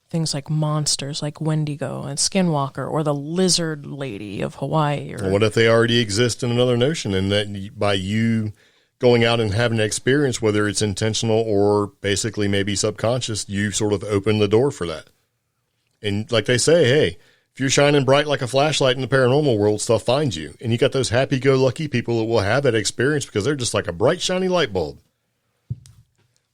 things like monsters, like Wendigo and Skinwalker, or the lizard lady of Hawaii? Or what if they already exist in another notion, and that by you going out and having an experience, whether it's intentional or basically maybe subconscious, you sort of open the door for that. And like they say, hey, if you're shining bright like a flashlight in the paranormal world, stuff finds you. And you got those happy-go-lucky people that will have that experience because they're just like a bright, shiny light bulb.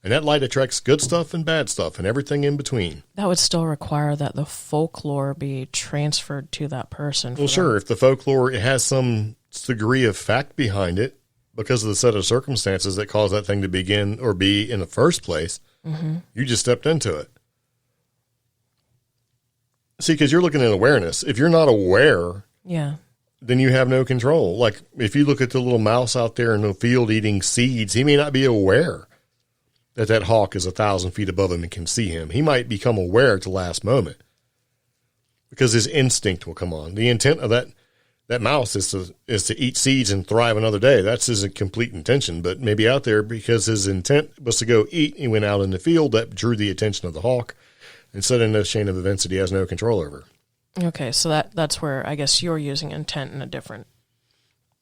And that light attracts good stuff and bad stuff and everything in between. That would still require that the folklore be transferred to that person. Well, sure. If the folklore has some degree of fact behind it, because of the set of circumstances that caused that thing to begin or be in the first place, you just stepped into it. See, because you're looking at awareness. If you're not aware, then you have no control. Like if you look at the little mouse out there in the field eating seeds, he may not be aware that hawk is 1,000 feet above him and can see him. He might become aware at the last moment because his instinct will come on. The intent of that mouse is to eat seeds and thrive another day. That's his complete intention. But maybe out there, because his intent was to go eat, he went out in the field. That drew the attention of the hawk and set in a chain of events that he has no control over. Okay, so that's where I guess you're using intent in a different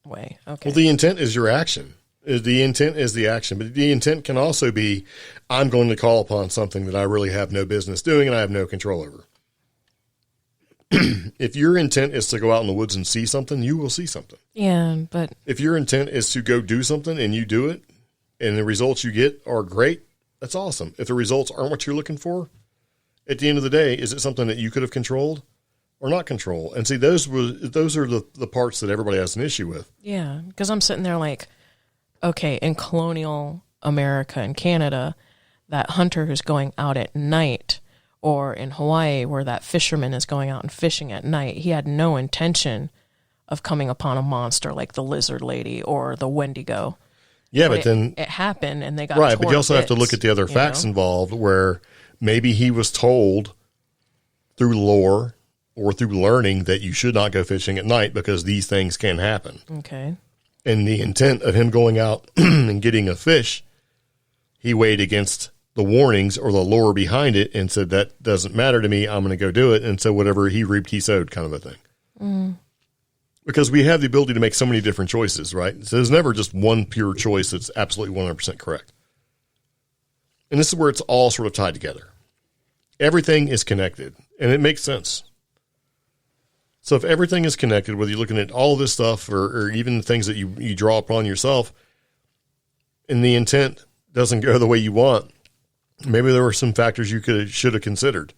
way. Okay. Well, the intent is your action. The intent is the action. But the intent can also be, I'm going to call upon something that I really have no business doing and I have no control over. If your intent is to go out in the woods and see something, you will see something. Yeah, but if your intent is to go do something and you do it and the results you get are great, that's awesome. If the results aren't what you're looking for, at the end of the day, is it something that you could have controlled or not control? And see, those are the parts that everybody has an issue with. Yeah, because I'm sitting there like, okay, in colonial America and Canada, that hunter who's going out at night, or in Hawaii where that fisherman is going out and fishing at night, he had no intention of coming upon a monster like the lizard lady or the Wendigo. Yeah, but then it happened and they got right. But you also have to look at the other facts involved, where maybe he was told through lore or through learning that you should not go fishing at night because these things can happen. Okay. And the intent of him going out and getting a fish, he weighed against the warnings or the lore behind it and said, that doesn't matter to me. I'm going to go do it. And so whatever he reaped, he sowed, kind of a thing. Mm. Because we have the ability to make so many different choices, right? So there's never just one pure choice that's absolutely 100% correct. And this is where it's all sort of tied together. Everything is connected, and it makes sense. So if everything is connected, whether you're looking at all this stuff or even the things that you draw upon yourself, and the intent doesn't go the way you want, maybe there were some factors you should have considered.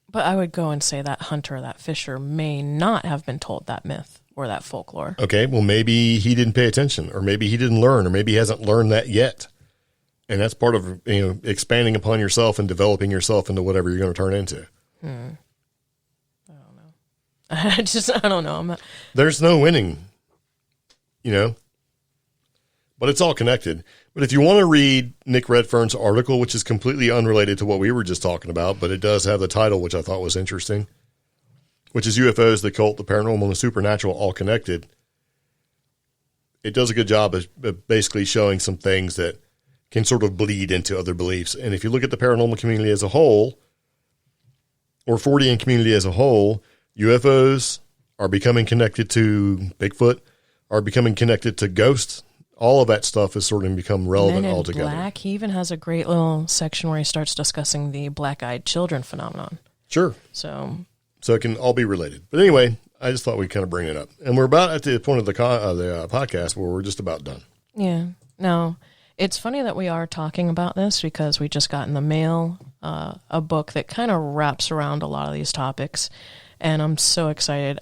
But I would go and say that hunter, that fisher, may not have been told that myth or that folklore. Okay, well, maybe he didn't pay attention, or maybe he didn't learn, or maybe he hasn't learned that yet. And that's part of expanding upon yourself and developing yourself into whatever you're going to turn into. I don't know. I don't know. There's no winning, but it's all connected. But if you want to read Nick Redfern's article, which is completely unrelated to what we were just talking about, but it does have the title, which I thought was interesting, which is UFOs, the Occult, the Paranormal, and the Supernatural, all connected. It does a good job of basically showing some things that can sort of bleed into other beliefs. And if you look at the paranormal community as a whole, or Fortean community as a whole, UFOs are becoming connected to Bigfoot, are becoming connected to ghosts. All of that stuff has sort of become relevant Men in altogether. Black, he even has a great little section where he starts discussing the black-eyed children phenomenon. Sure. So it can all be related. But anyway, I just thought we'd kind of bring it up. And we're about at the point of the podcast where we're just about done. Yeah. No, it's funny that we are talking about this because we just got in the mail a book that kind of wraps around a lot of these topics. And I'm so excited.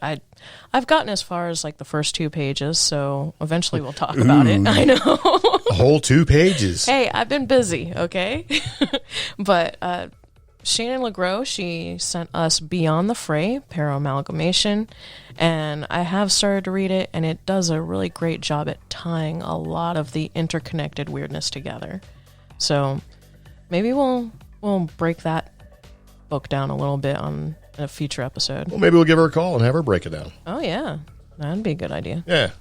I've gotten as far as like the first 2 pages, so eventually we'll talk about it. I know. A whole 2 pages. Hey, I've been busy, okay? But Shannon LeGro, she sent us Beyond the Fray, Paramalgamation, and I have started to read it, and it does a really great job at tying a lot of the interconnected weirdness together. So maybe we'll break that book down a little bit on a future episode. Well, maybe we'll give her a call and have her break it down. Oh, yeah. That'd be a good idea. Yeah.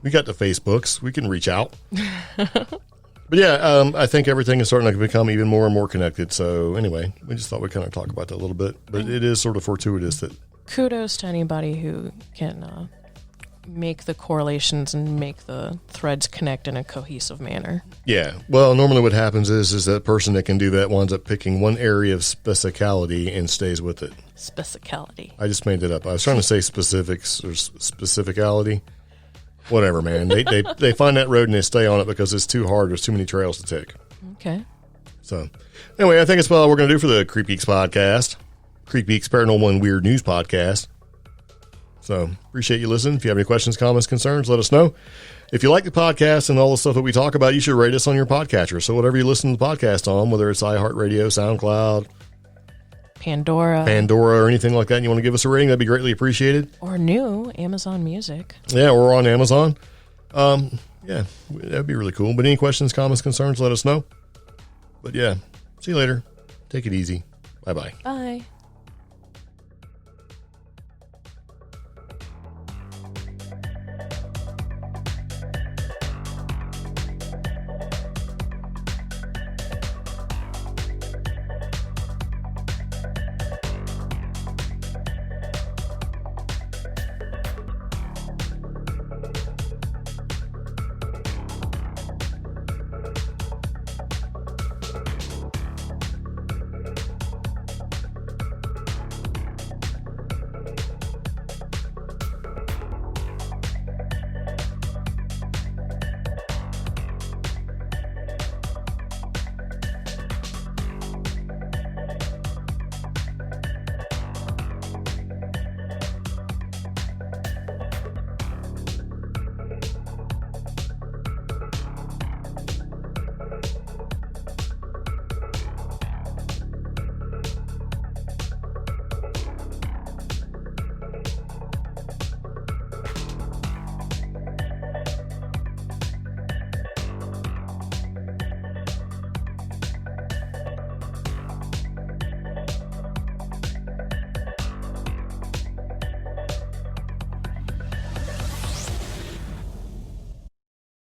We got the Facebooks. We can reach out. But yeah, I think everything is starting to become even more and more connected. So anyway, we just thought we'd kind of talk about that a little bit. But it is sort of fortuitous that... Kudos to anybody who can make the correlations and make the threads connect in a cohesive manner. Yeah. Well, normally what happens is that person that can do that winds up picking one area of specificality and stays with it. Specificality. I just made it up. I was trying to say specifics or specificality. Whatever, man. They find that road and they stay on it because it's too hard. There's too many trails to take. Okay. So, anyway, I think it's what we're going to do for the CreepGeeks podcast. CreepGeeks Paranormal and Weird News podcast. So, appreciate you listening. If you have any questions, comments, concerns, let us know. If you like the podcast and all the stuff that we talk about, you should rate us on your podcatcher. So, whatever you listen to the podcast on, whether it's iHeartRadio, SoundCloud, Pandora, or anything like that, and you want to give us a rating, that'd be greatly appreciated. Or new Amazon Music. Yeah, we're on Amazon. Yeah, that'd be really cool. But any questions, comments, concerns, let us know. But yeah, see you later. Take it easy. Bye-bye. Bye.